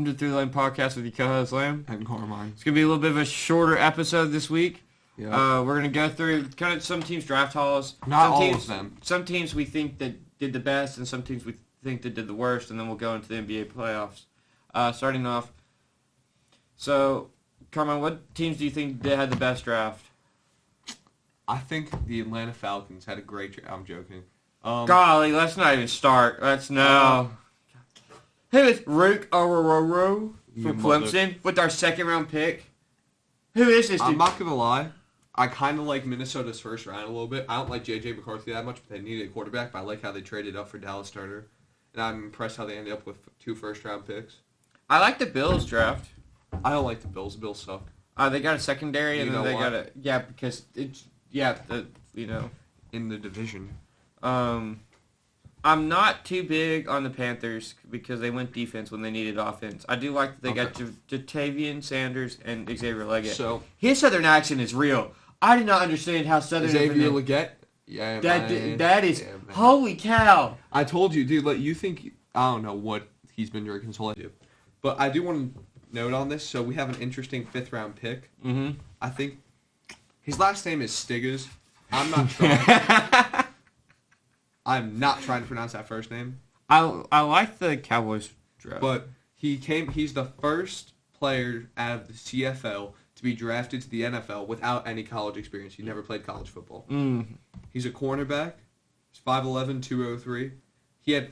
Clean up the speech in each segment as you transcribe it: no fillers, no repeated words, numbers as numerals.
Welcome to Three Lane Podcast with your co-host Lamb. And Carmine. It's going to be a little bit of a shorter episode this week. Yeah. We're going to go through kind of some teams' draft hauls. Not some all teams, of them. Some teams we think that did the best, and some teams we think that did the worst, and then we'll go into the NBA playoffs. Starting off. So, Carmine, what teams do you think had the best draft? I think the Atlanta Falcons had a great draft. I'm joking. Golly, let's not even start. Let's no. Who is Rook Orororo from Clemson with our second-round pick? Who is this dude? I'm not going to lie. I kind of like Minnesota's first round a little bit. I don't like J.J. McCarthy that much, but they needed a quarterback. But I like how they traded up for Dallas Turner. And I'm impressed how they ended up with 2 first-round picks. I like the Bills draft. I don't like the Bills. The Bills suck. They got a secondary, and You then know they why? got a because it's In the division. I'm not too big on the Panthers because they went defense when they needed offense. I do like that they got Jatavian Sanders and Xavier Leggett. So His southern accent is real. I did not understand how southern Xavier Leggett. Yeah, that is man. holy cow. I told you, dude. Like you think I don't know what he's been drinking his whole life, but I do want to note on this. So we have an interesting 5th-round pick. Mm-hmm. I think his last name is Stiggers. I'm not trying. I'm not trying to pronounce that first name. I like the Cowboys draft, But he's the first player out of the CFL to be drafted to the NFL without any college experience. He never played college football. He's a cornerback. He's 5'11", 203.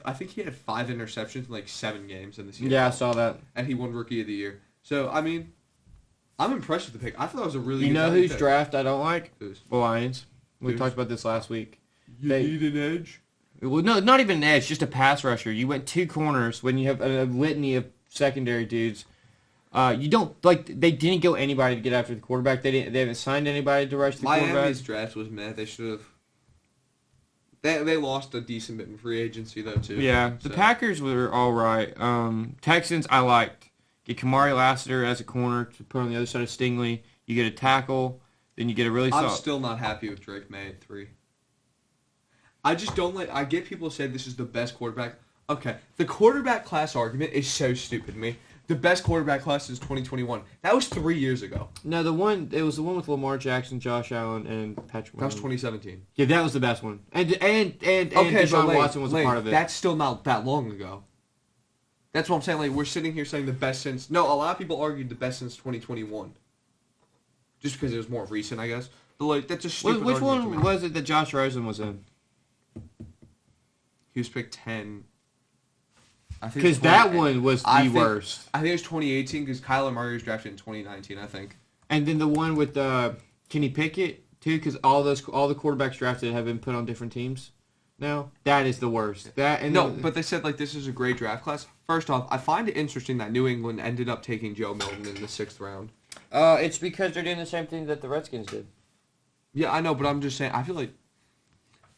I think he had 5 interceptions in like 7 games in the CFL. Yeah, I saw that. And he won Rookie of the Year. So, I mean, I'm impressed with the pick. I thought it was a really You good know pick. whose draft I don't like? Whose? The Lions. We Whose? talked about this last week. You need an edge? Well, no, not even an edge, just a pass rusher. You went 2 corners when you have a litany of secondary dudes. You don't they didn't go anybody to get after the quarterback. They haven't signed anybody to rush the quarterback. Miami's draft was meh. They should have. They lost a decent bit in free agency though too. Yeah, the Packers were all right. Texans I liked. Get Kamari Lassiter as a corner to put on the other side of Stingley. You get a tackle, then you get a really I'm solid. still not happy with Drake May at 3. I just don't like. I get people say this is the best quarterback. Okay, the quarterback class argument is so stupid to me. The best quarterback class is 2021. That was 3 years ago. No, it was the one with Lamar Jackson, Josh Allen, and Patrick Mahomes. That was 2017. Yeah, that was the best one. And Okay, Deshaun but Watson was a part of it. That's still not that long ago. That's what I'm saying. Like we're sitting here saying the best since. No, a lot of people argued the best since 2021. Just because it was more recent, I guess. But like that's a stupid Which argument to one me. was it that Josh Rosen was in? He was picked 10. Because that one was the worst. I think it was 2018 because Kyler Murray was drafted in 2019, I think. And then the one with Kenny Pickett, too, because all the quarterbacks drafted have been put on different teams now. That is the worst. But they said, like, this is a great draft class. First off, I find it interesting that New England ended up taking Joe Milton in the 6th round. It's because they're doing the same thing that the Redskins did. Yeah, I know, but I'm just saying, I feel like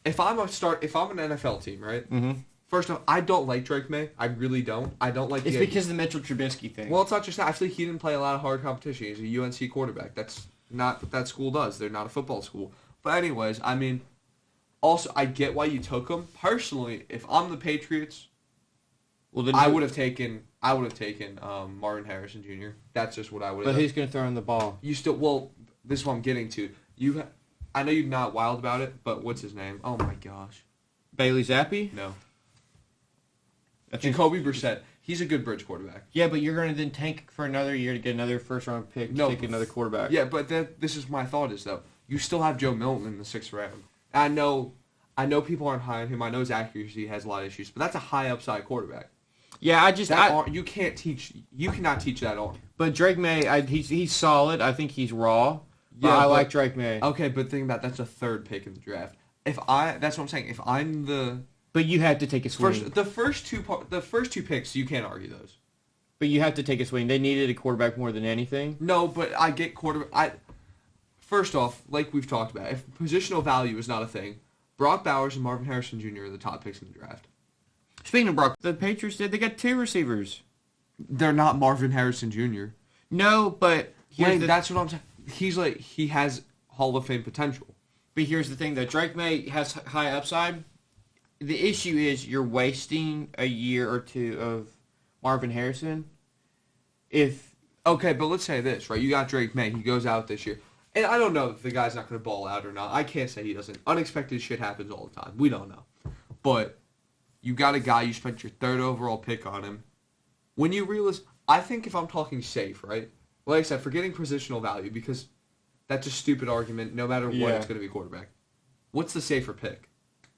if I'm an NFL team, right? Mm-hmm. First off, I don't like Drake May. I really don't. I don't like. It's because of the Mitchell Trubisky thing. Well, it's not just that. I feel like he didn't play a lot of hard competition. He's a UNC quarterback. That's not what that school does. They're not a football school. But anyways, I mean, also I get why you took him. Personally, if I'm the Patriots, well, then I would have taken Marvin Harrison Jr. That's just what I would have. But who's going to throw in the ball? You still this is what I'm getting to. I know you're not wild about it, but what's his name? Oh my gosh, Bailey Zappi? no. Jacoby Brissett. He's a good bridge quarterback. Yeah, but you're going to then tank for another year to get another first-round pick to take another quarterback. Yeah, but this is my thought is, though. You still have Joe Milton in the 6th round. I know people aren't high on him. I know his accuracy has a lot of issues, but that's a high upside quarterback. Yeah, you cannot teach that arm. But Drake May, he's solid. I think he's raw. But I like Drake May. Okay, but think about that's a 3rd pick in the draft. That's what I'm saying. If I'm the But you have to take a swing. the first two picks, you can't argue those. But you have to take a swing. They needed a quarterback more than anything. No, but I get quarterback. First off, like we've talked about, if positional value is not a thing, Brock Bowers and Marvin Harrison Jr. are the top picks in the draft. Speaking of Brock, the Patriots they got 2 receivers. They're not Marvin Harrison Jr. No, but that's what I'm saying. He has Hall of Fame potential. But here's the thing, though. Drake May has high upside. The issue is you're wasting a year or two of Marvin Harrison. if Okay, but let's say this, right? You got Drake May. He goes out this year. And I don't know if the guy's not going to ball out or not. I can't say he doesn't. Unexpected shit happens all the time. We don't know. But you got a guy, you spent your 3rd overall pick on him. When you realize, I think if I'm talking safe, right? Like I said, forgetting positional value, because that's a stupid argument no matter what, it's going to be quarterback. What's the safer pick?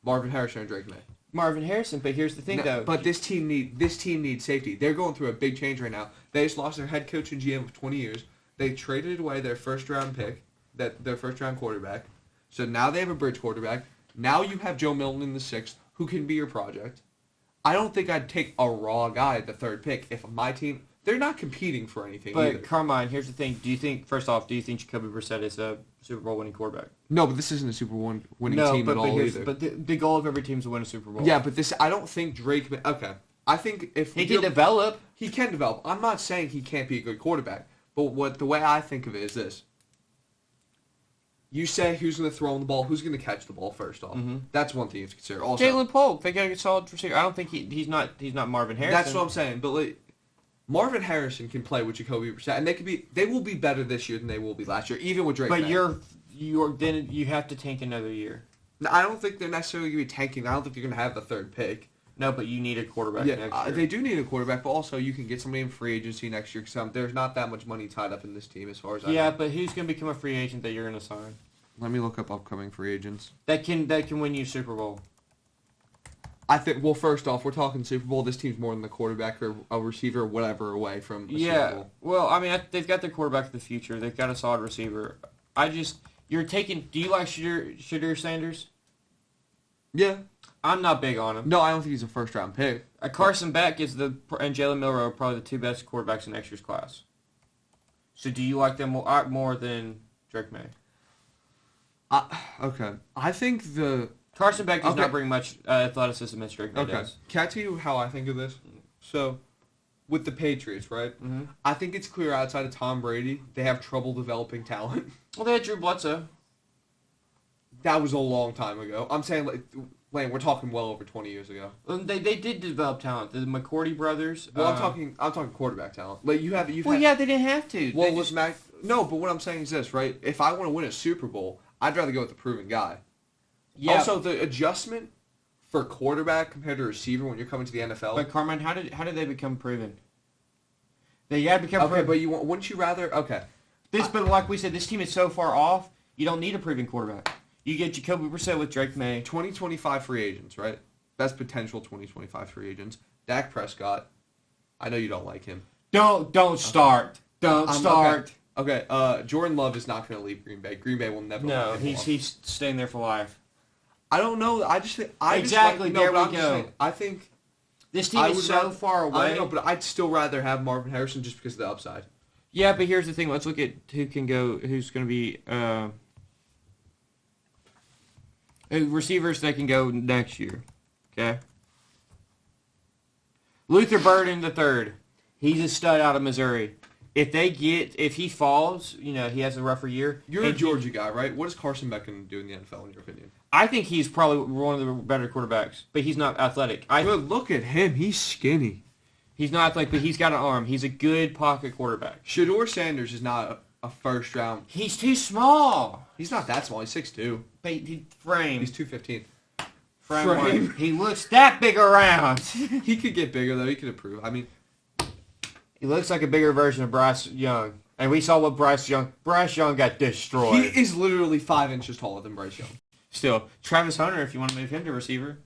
Marvin Harrison or Drake May? Marvin Harrison, but here's the thing, though. But this team needs safety. They're going through a big change right now. They just lost their head coach and GM of 20 years. They traded away their first-round pick, their first-round quarterback. So now they have a bridge quarterback. Now you have Joe Milton in the 6th, who can be your project. I don't think I'd take a raw guy at the 3rd pick if my team... They're not competing for anything either. But, Carmine, here's the thing. Do you think Jacoby Brissett is a Super Bowl winning quarterback? No, but this isn't a Super Bowl winning team at all either. But the goal of every team is to win a Super Bowl. Yeah, but I don't think Drake... Okay. I think if... He can develop. He can develop. I'm not saying he can't be a good quarterback. But the way I think of it is this. You say who's going to throw in the ball, who's going to catch the ball first off. Mm-hmm. That's one thing you have to consider. Also, Jalen Polk, they got a solid receiver. I don't think he's not Marvin Harrison. That's what I'm saying. But like, Marvin Harrison can play with Jacoby Brissett, and they will be better this year than they will be last year, even with Drake May. But then you have to tank another year. No, I don't think they're necessarily going to be tanking. I don't think they're going to have the 3rd pick. No, but you need a quarterback next year. They do need a quarterback, but also you can get somebody in free agency next year because there's not that much money tied up in this team as far as I know. Yeah, but who's going to become a free agent that you're going to sign? Let me look up upcoming free agents. That can win you Super Bowl. I think, well, first off, we're talking Super Bowl. This team's more than the quarterback or a receiver or whatever away from the Super Bowl. Well, I mean, they've got their quarterback of the future. They've got a solid receiver. You're taking, do you like Shedeur Sanders? Yeah. I'm not big on him. No, I don't think he's a first-round pick. Carson Beck and Jalen Milroe are probably the 2 best quarterbacks in next year's class. So do you like them more than Drake May? Okay. I think Carson Beck does not bring much athleticism as Drake May does. Can I tell you how I think of this? So, with the Patriots, right? Mm-hmm. I think it's clear outside of Tom Brady, they have trouble developing talent. Well, they had Drew Bledsoe. That was a long time ago. I'm saying, like, Lane, we're talking well over 20 years ago. They did develop talent. The McCourty brothers. Well, I'm talking quarterback talent. Like yeah, they didn't have to. Well, no, but what I'm saying is this, right? If I want to win a Super Bowl, I'd rather go with the proven guy. Yeah. Also, the adjustment for quarterback compared to receiver when you're coming to the NFL. But Carmine, how did they become proven? They got to become proven. Okay, but wouldn't you rather? Okay. But like we said, this team is so far off. You don't need a proven quarterback. You get Jacoby Brissett with Drake May. 2025 free agents, right? Best potential 2025 free agents. Dak Prescott. I know you don't like him. Don't start. Don't start. Okay. Jordan Love is not going to leave Green Bay. Green Bay will never. No, he's staying there for life. I don't know. I just think there we go. I think this team is so far away. I know, but I'd still rather have Marvin Harrison just because of the upside. Yeah, but here's the thing. Let's look at who's going to be receivers that can go next year. Okay. Luther Burden III. He's a stud out of Missouri. If he falls, he has a rougher year. You're a Georgia guy, right? What is Carson Beck going to do in the NFL, in your opinion? I think he's probably one of the better quarterbacks, but he's not athletic. But look at him. He's skinny. He's not athletic, but he's got an arm. He's a good pocket quarterback. Shedeur Sanders is not a first round. He's too small. He's not that small. He's 6'2". Frame. He's 215. Frame. He looks that big around. He could get bigger, though. He could improve. I mean, he looks like a bigger version of Bryce Young. And we saw what Bryce Young got destroyed. He is literally 5 inches taller than Bryce Young. Still, Travis Hunter, if you want to move him to receiver.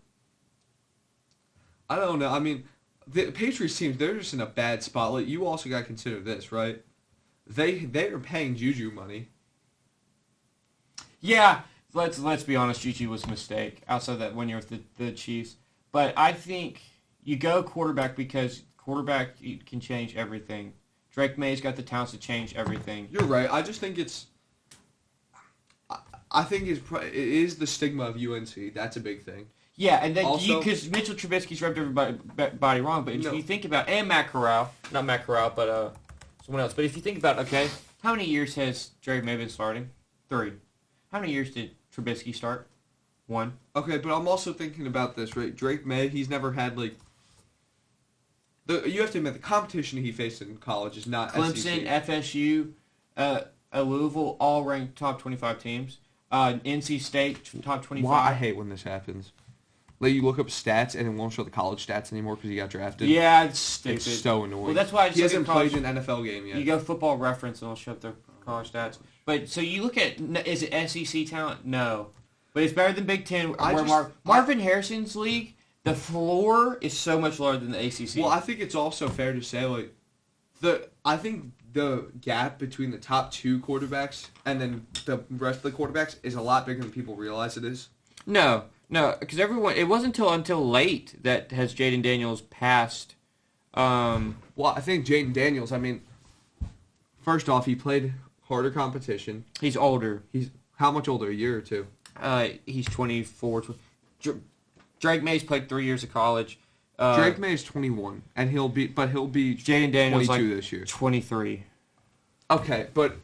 I don't know. I mean, the Patriots team, they're just in a bad spot. Like, you also got to consider this, right? They are paying Juju money. Yeah, let's be honest. Juju was a mistake outside of that 1 year with the Chiefs. But I think you go quarterback because quarterback can change everything. Drake May's got the talents to change everything. You're right. I just think I think it is the stigma of UNC. That's a big thing. Yeah, and then because Mitchell Trubisky's rubbed everybody wrong. But if you think about, and Matt Corral, not Matt Corral, but someone else. But if you think about, okay, how many years has Drake May been starting? 3. How many years did Trubisky start? 1. Okay, but I'm also thinking about this, right? Drake May, he's never had, like, You have to admit the competition he faced in college is not Clemson, SEC. FSU, Louisville, all ranked top 25 teams. NC State, top 25. Why I hate when this happens. Like you look up stats and it won't show the college stats anymore because he got drafted. Yeah, it's stupid. It's so annoying. Well, that's why I just he look at hasn't college- played an NFL game yet. You go Football Reference and it'll show up their college stats. But so you look at, is it SEC talent? No. But it's better than Big Ten. Marvin Harrison's league, the floor is so much lower than the ACC. Well, I think it's also fair to say like I think the gap between the top 2 quarterbacks and then the rest of the quarterbacks is a lot bigger than people realize it is. No, because it wasn't until late that has Jaden Daniels passed. Well, I think Jaden Daniels, I mean, first off, he played harder competition. He's older. He's how much older? A year or two? He's 24. Drake May's played 3 years of college. Drake May is 21, and he'll be Jaden Daniels 22 like this year. 23. Okay, but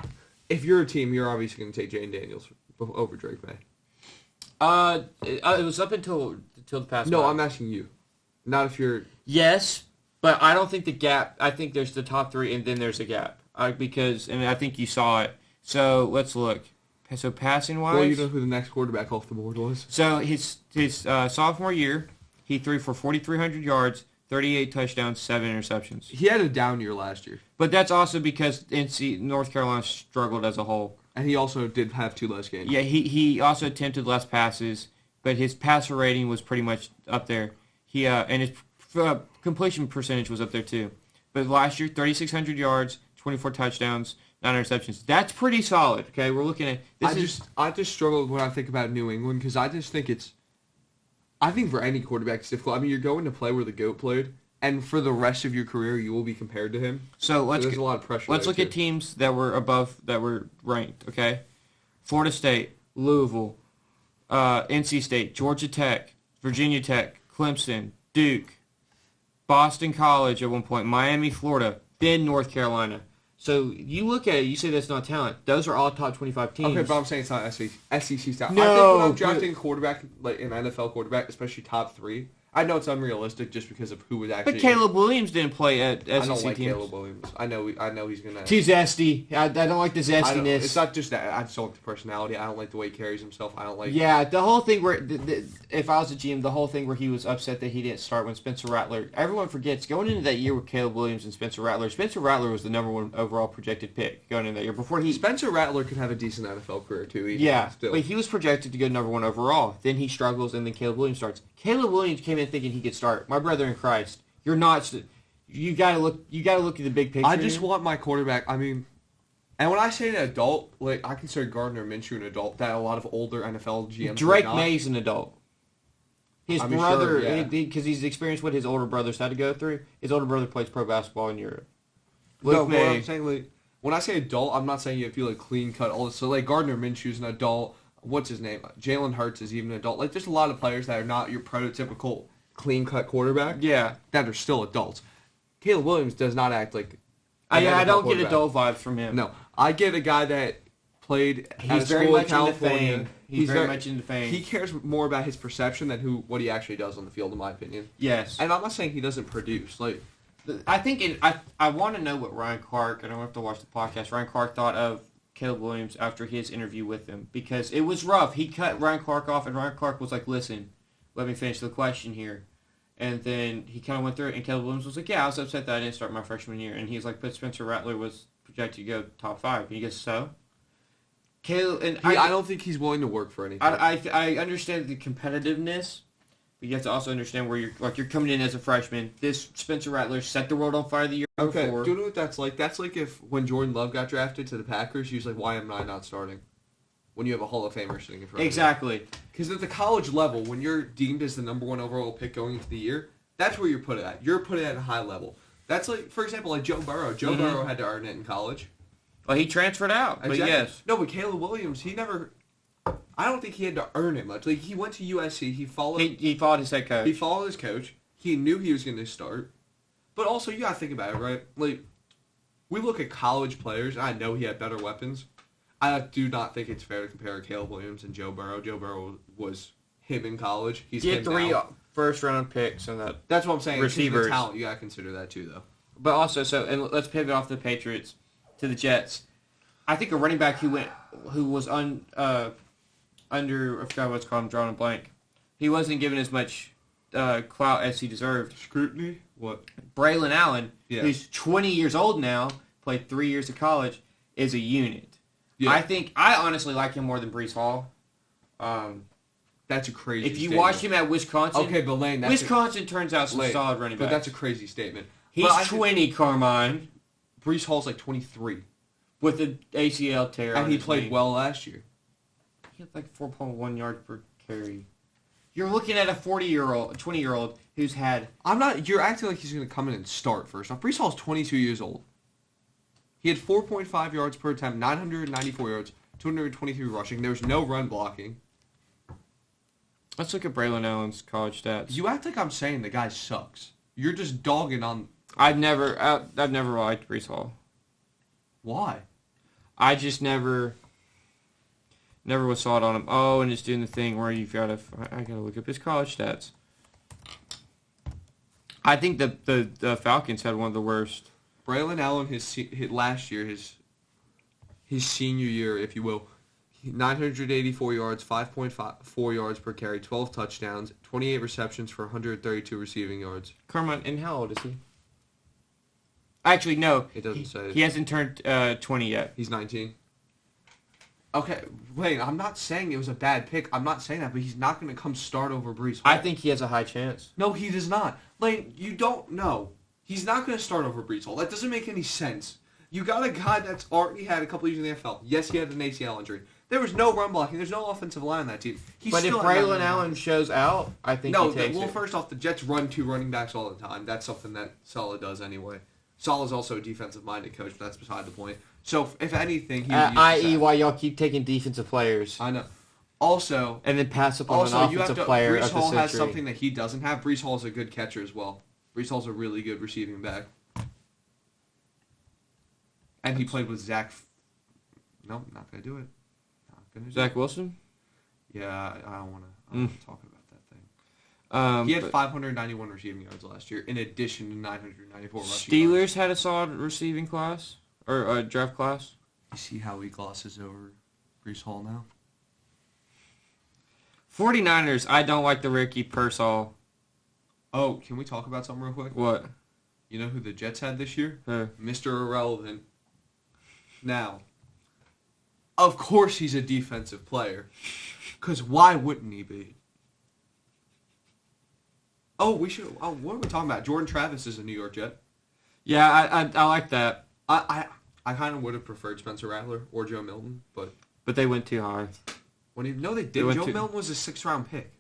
if you're a team, you're obviously going to take Jaden Daniels over Drake May. It was up until the past. No, month. I'm asking you. Not if you're... Yes, but I don't think the gap... I think there's the top 3, and then there's a gap. Because, and I think you saw it. So, let's look. So, passing-wise... Well, you know who the next quarterback off the board was? So, his sophomore year, he threw for 4,300 yards, 38 touchdowns, 7 interceptions. He had a down year last year. But that's also because North Carolina struggled as a whole. And he also did have 2 less games. Yeah, he also attempted less passes, but his passer rating was pretty much up there. And his completion percentage was up there too. But last year, 3,600 yards, 24 touchdowns, 9 interceptions. That's pretty solid. Okay, we're looking at this. I just struggle when I think about New England because I just think I think for any quarterback it's difficult. I mean, you're going to play where the GOAT played, and for the rest of your career, you will be compared to him. So there's a lot of pressure. Let's look at teams that were ranked. Okay, Florida State, Louisville, NC State, Georgia Tech, Virginia Tech, Clemson, Duke, Boston College at one point, Miami, Florida, then North Carolina. So you look at it, you say that's not talent. Those are all top 25 teams. Okay, but I'm saying it's not SEC style. No, I think when I'm drafting a quarterback, like an NFL quarterback, especially top 3, I know it's unrealistic just because of who was actually. But Caleb Williams didn't play at SEC I don't like teams. Caleb Williams. I know he's gonna. Too zesty. I don't like the zestiness. It's not just that. I just don't like the personality. I don't like the way he carries himself. I don't like. Yeah, the whole thing where if I was a GM, the whole thing where he was upset that he didn't start when Spencer Rattler. Everyone forgets going into that year with Caleb Williams and Spencer Rattler. Spencer Rattler was the number 1 overall projected pick going into that year before he. Spencer Rattler could have a decent NFL career too. Yeah, still. but he was projected to go number 1 overall. Then he struggles, and then Caleb Williams starts. Caleb Williams came in thinking he could start. My brother in Christ, you're not. You gotta look. You gotta look at the big picture. I just want my quarterback. I mean, and when I say an adult, like I consider Gardner Minshew an adult. That a lot of older NFL GMs. Drake May's an adult. His brother, sure, because he's experienced what his older brothers had to go through. His older brother plays pro basketball in Europe. No, what I'm saying, like, when I say adult, I'm not saying you have to be like clean cut. All so like Gardner Minshew's an adult. What's his name? Jalen Hurts is even an adult. Like there's a lot of players that are not your prototypical clean cut quarterback. Yeah, that are still adults. Caleb Williams does not act like. I don't get adult vibes from him. No, I get a guy that played He's at a very school in much into California. fame. He's very much into fame. He cares more about his perception than what he actually does on the field, in my opinion. Yes. And I'm not saying he doesn't produce. Like, I think I want to know what Ryan Clark, I don't have to watch the podcast, Ryan Clark thought of Caleb Williams after his interview with him. Because it was rough. He cut Ryan Clark off, and Ryan Clark was like, listen, let me finish the question here. And then he kind of went through it, and Caleb Williams was like, yeah, I was upset that I didn't start my freshman year. And he's like, but Spencer Rattler was projected to go top 5. And he goes, so? Caleb, and I don't think he's willing to work for anything. I understand the competitiveness, but you have to also understand where you're coming in as a freshman. This Spencer Rattler set the world on fire the year before. Do you know what that's like? That's like if when Jordan Love got drafted to the Packers, he was like, why am I not starting? When you have a Hall of Famer sitting in front of you. Exactly. Because at the college level, when you're deemed as the number 1 overall pick going into the year, that's where you're put at. You're put at a high level. That's like, for example, like Joe Burrow. Joe Burrow had to earn it in college. Well, he transferred out, but exactly. yes. No, but Caleb Williams, he never... I don't think he had to earn it much. Like, he went to USC. He followed... He followed his head coach. He followed his coach. He knew he was going to start. But also, you got to think about it, right? Like, we look at college players, and I know he had better weapons. I do not think it's fair to compare Caleb Williams and Joe Burrow. Joe Burrow was him in college. He's he had him now. first-round picks and that. That's what I'm saying. Receivers. The talent, you gotta consider that too, though. But also, and let's pivot off the Patriots to the Jets. I think a running back who was under, I forgot what it's called, I'm drawing a blank. He wasn't given as much clout as he deserved. Scrutiny? What? Braylon Allen, Yeah. who's 20 years old now, played 3 years of college, is a unit. Yeah. I honestly like him more than Breece Hall. That's a crazy If you statement. watch him at Wisconsin, Okay, but Lane, that's Wisconsin turns out some Lane, solid running but backs. that's a crazy statement. He's But I think 20, Carmine, Breece Hall's like 23, with an ACL tear. and on he his played knee. well last year. He had like 4.1 yards per carry. You're looking at a 20-year-old who's had. I'm not. You're acting like he's going to come in and start first. Now, Breece Hall's 22 years old. He had 4.5 yards per attempt, 994 yards, 223 rushing. There was no run blocking. Let's look at Braylon Allen's college stats. You act like I'm saying the guy sucks. You're just dogging on. I've never liked Breece Hall. Why? I just never was saw it on him. Oh, and it's doing the thing where I gotta look up his college stats. I think the Falcons had one of the worst. Braylon Allen, his last year, his senior year, if you will, 984 yards, 5.4 yards per carry, 12 touchdowns, 28 receptions for 132 receiving yards. Carmine, and how old is he? Actually, no. It doesn't say. He hasn't turned 20 yet. He's 19. Okay, wait, I'm not saying it was a bad pick. I'm not saying that, but he's not going to come start over Breece Hall. I think he has a high chance. No, he does not. Lane, you don't know. He's not going to start over Breece Hall. That doesn't make any sense. You got a guy that's already had a couple years in the NFL. Yes, he had an ACL injury. There was no run blocking. There's no offensive line on that team. But if Braylon Allen shows out, I think he takes it. First off, the Jets run two running backs all the time. That's something that Saleh does anyway. Saleh's also a defensive-minded coach, but that's beside the point. So, if anything, he would use i.e., that. why y'all keep taking defensive players I know. Also, and then pass up on an you have offensive to. player Breece of the Hall has century. something that he doesn't have. Breece Hall's a good catcher as well. Breece Hall's a really good receiving back. And he played with Zach. No, not gonna do it. Not gonna do Zach Wilson? it. Yeah, I don't want to talk about that thing. He had But 591 receiving yards last year, in addition to 994 rushing Steelers yards. had a solid receiving class or draft class. You see how he glosses over Breece Hall now? 49ers, I don't like the Ricky Pearsall. Oh, can we talk about something real quick? What? You know who the Jets had this year? Huh. Mr. Irrelevant. Now, of course he's a defensive player. Because why wouldn't he be? Oh, what are we talking about? Jordan Travis is a New York Jet. Yeah, I like that. I kind of would have preferred Spencer Rattler or Joe Milton, but But they went too high. no, they They did. went Joe to- Milton was a 6th-round pick.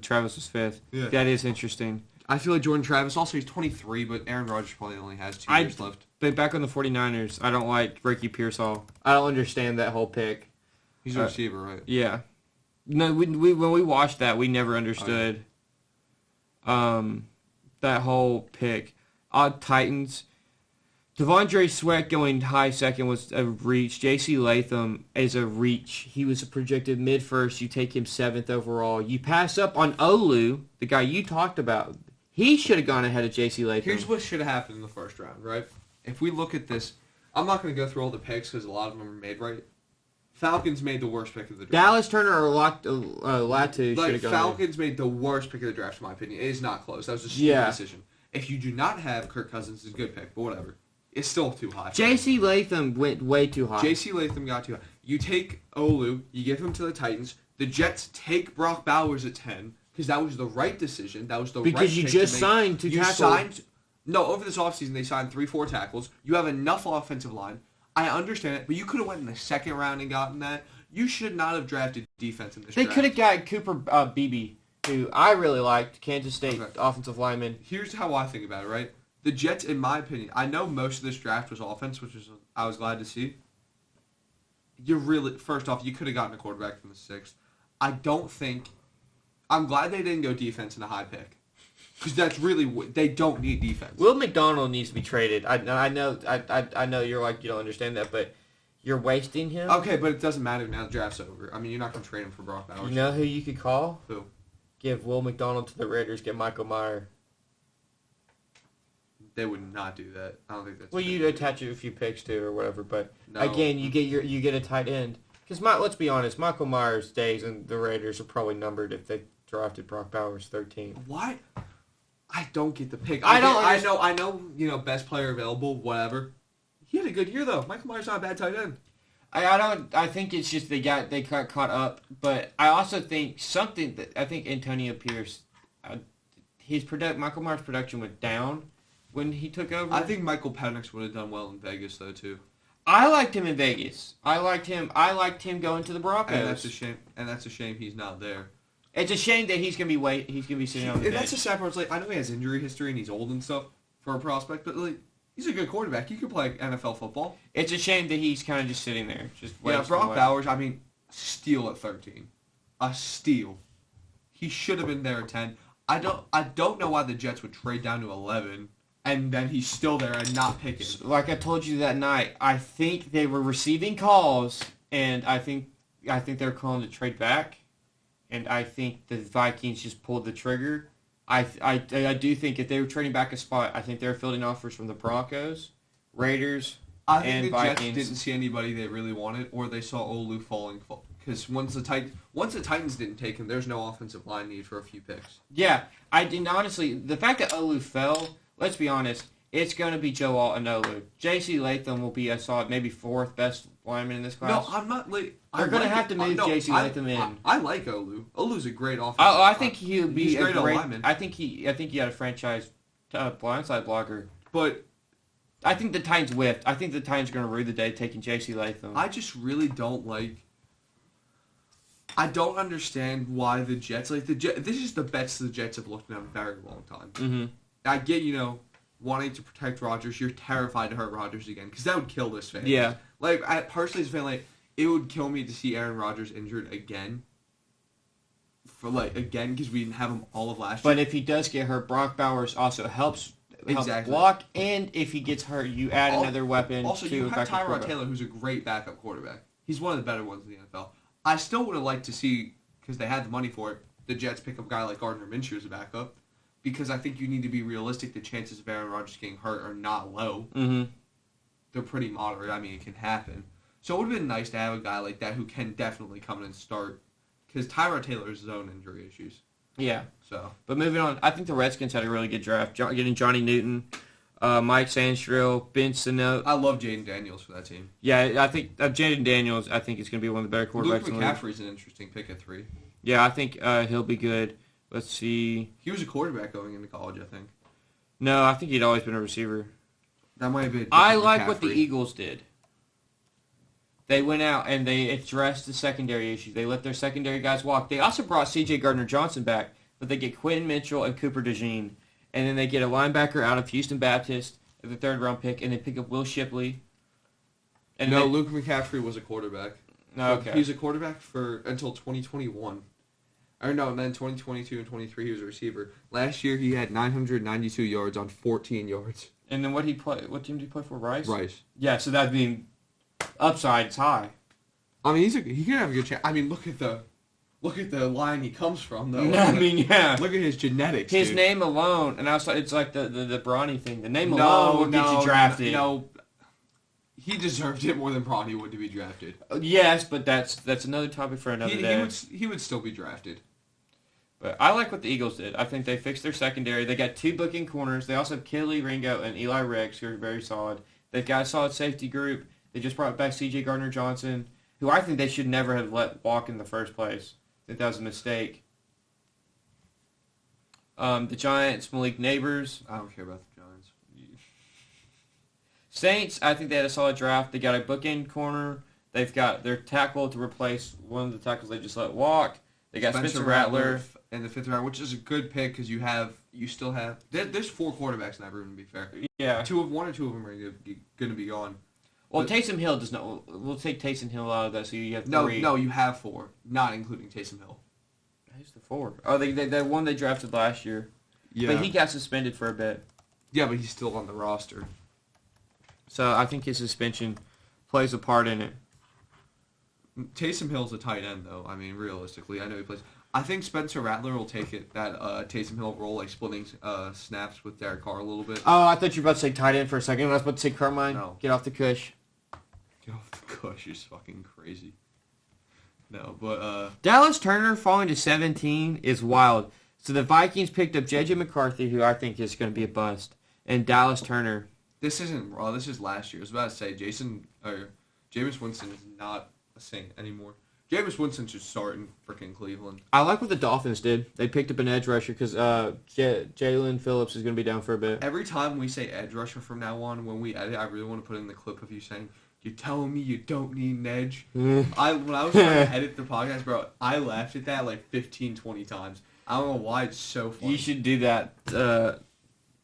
Travis was 5th. Yeah. That is interesting. I feel like Jordan Travis, also he's 23, but Aaron Rodgers probably only has 2 years left. But back on the 49ers, I don't like Ricky Pearsall. I don't understand that whole pick. He's a receiver, right? Yeah. No, we when we watched that, we never understood that whole pick. Titans. Devondre Sweat going high second was a reach. J.C. Latham is a reach. He was projected mid-first. You take him 7th overall. You pass up on Olu, the guy you talked about. He should have gone ahead of J.C. Latham. Here's what should have happened in the first round, right? If we look at this, I'm not going to go through all the picks because a lot of them are made right. Falcons made the worst pick of the draft. Dallas Turner or Latu should Like, have gone Falcons made the worst pick of the draft, in my opinion. It is not close. That was a stupid Yeah. decision. If you do not have Kirk Cousins, it's a good pick, but whatever. It's still too high. J.C. Latham went way too high. J.C. Latham got too high. You take Olu, you give him to the Titans. The Jets take Brock Bowers at 10 because that was the right decision. That was the right Because you pick just to make. signed two tackles. No, over this offseason, they signed 3-4 tackles. You have enough offensive line. I understand it, but you could have went in the second round and gotten that. You should not have drafted defense in this They draft. could have got Cooper Beebe, who I really liked, Kansas State Okay. offensive lineman. Here's how I think about it, right? The Jets, in my opinion, I know most of this draft was offense, which I was glad to see. First off, you could have gotten a quarterback from the 6th. I'm glad they didn't go defense in a high pick. Because that's really, they don't need defense. Will McDonald needs to be traded. I know you're like, you don't understand that, but you're wasting him. Okay, but it doesn't matter now the draft's over. I mean, you're not going to trade him for Brock Bowers. You know who you could call? Who? give Will McDonald to the Raiders, get Michael Mayer. They would not do that. I don't think that's. Well, you'd attach a few picks to or whatever, but No. again, you get a tight end. Because let's be honest, Michael Myers' days in the Raiders are probably numbered if they drafted Brock Bowers 13. Why? I don't get the pick. I know. You know, best player available. Whatever. He had a good year though. Michael Myers not a bad tight end. I think it's just they got caught up, but I also think I think Antonio Pierce, Michael Myers' production went down when he took over. I think Michael Penix would have done well in Vegas though too. I liked him in Vegas. I liked him going to the Broncos. And that's a shame he's not there. It's a shame that he's gonna be sitting on the bench. That's the sad part. It's like, I know he has injury history and he's old and stuff for a prospect, but like, he's a good quarterback. He could play NFL football. It's a shame that he's kind of just sitting there. Brock Bowers, I mean, steal at 13. A steal. He should have been there at 10. I don't know why the Jets would trade down to 11 and then he's still there and not picking. Like I told you that night, I think they were receiving calls, and I think they were calling to trade back, and I think the Vikings just pulled the trigger. I do think if they were trading back a spot, I think they were fielding offers from the Broncos, Raiders, I think and the Vikings. Jets didn't see anybody they really wanted, or they saw Olu falling. Because once the Titans didn't take him, there's no offensive line need for a few picks. Yeah, I didn't honestly. The fact that Olu fell, let's be honest, it's going to be Joe Alt and Olu. J.C. Latham will be, I saw it, maybe fourth best lineman in this class. No, I'm not. They're going to have to move J.C. Latham in. I like Olu. Olu's a great offensive. I think he'll be he's a great lineman. I think he had a franchise blindside blocker. But I think the Titans whiffed. I think the Titans are going to rue the day taking J.C. Latham. I just really don't like. I don't understand why the Jets this is the best the Jets have looked in a very long time. Mm-hmm. I get wanting to protect Rodgers. You're terrified to hurt Rodgers again because that would kill this fan. Yeah. Like I personally, as a fan, it would kill me to see Aaron Rodgers injured again. Because we didn't have him all of last year. But if he does get hurt, Brock Bowers also helps Exactly. block, and if he gets hurt, you add another weapon. Also, to you a have backup Tyrod quarterback. Taylor, who's a great backup quarterback. He's one of the better ones in the NFL. I still would have liked to see, because they had the money for it, the Jets pick up a guy like Gardner Minshew as a backup, because I think you need to be realistic. The chances of Aaron Rodgers getting hurt are not low. Mm-hmm. They're pretty moderate. I mean, it can happen. So it would have been nice to have a guy like that who can definitely come in and start, because Tyrod Taylor has his own injury issues. Yeah. So, but moving on, I think the Redskins had a really good draft. Getting Johnny Newton, Mike Sandstrill, Ben Sano. I love Jaden Daniels for that team. Yeah, I think Jaden Daniels, I think, is going to be one of the better quarterbacks Luke in the league. McCaffrey's an interesting pick at 3. Yeah, I think he'll be good. Let's see. He was a quarterback going into college, I think. No, I think he'd always been a receiver. That might have been. I like what the Eagles did. They went out and they addressed the secondary issues. They let their secondary guys walk. They also brought C.J. Gardner-Johnson back, but they get Quentin Mitchell and Cooper DeJean. And then they get a linebacker out of Houston Baptist at the 3rd-round pick, and they pick up Will Shipley. And no, Luke McCaffrey was a quarterback. Okay. He was a quarterback until 2021. Or no, and then 2022 and 23 he was a receiver. Last year he had 992 yards on 14 yards. And then what team did he play for? Rice? Rice. Yeah, so that'd mean upside is high. I mean, he could have a good chance. I mean, look at the line he comes from, though. I mean, yeah. Look at his genetics. His dude. name alone, and also it's like the Bronny thing. The name alone will get you drafted. No, he deserved it more than Bronny would to be drafted. Yes, but that's another topic for another day. He would still be drafted. But I like what the Eagles did. I think they fixed their secondary. They got 2 booking corners. They also have Kelly Ringo and Eli Rex, who are very solid. They've got a solid safety group. They just brought back C.J. Gardner-Johnson, who I think they should never have let walk in the first place. I think that was a mistake. The Giants, Malik Neighbors. I don't care about the Giants. Saints, I think they had a solid draft. They got a bookend corner. They've got their tackle to replace one of the tackles they just let walk. They got Spencer Rattler in the 5th round, which is a good pick because you still have. There's 4 quarterbacks in that room, to be fair. Yeah. 1 or 2 of them are going to be gone. Well, Taysom Hill does not. We'll take Taysom Hill out of that, so you have 3. No, you have 4, not including Taysom Hill. Who's the 4? Oh, the one they drafted last year. Yeah. But he got suspended for a bit. Yeah, but he's still on the roster. So I think his suspension plays a part in it. Taysom Hill's a tight end, though. I mean, realistically, I know he plays. I think Spencer Rattler will take it that Taysom Hill role, like splitting snaps with Derek Carr a little bit. Oh, I thought you were about to say tight end for a second. I was about to say Carmine. No. Get off the cush. Get off the cush, you're fucking crazy. No, but Dallas Turner falling to 17 is wild. So the Vikings picked up J.J. McCarthy, who I think is going to be a bust, and Dallas Turner. this isn't raw. This is last year. I was about to say Jameis Winston is not a Saint anymore. Jameis Winston should start in freaking Cleveland. I like what the Dolphins did. They picked up an edge rusher because Jalen Phillips is going to be down for a bit. Every time we say edge rusher from now on, when we edit, I really want to put in the clip of you saying, "You're telling me you don't need an edge?" When I was trying to edit the podcast, bro, I laughed at that like 15, 20 times. I don't know why it's so funny. You should do that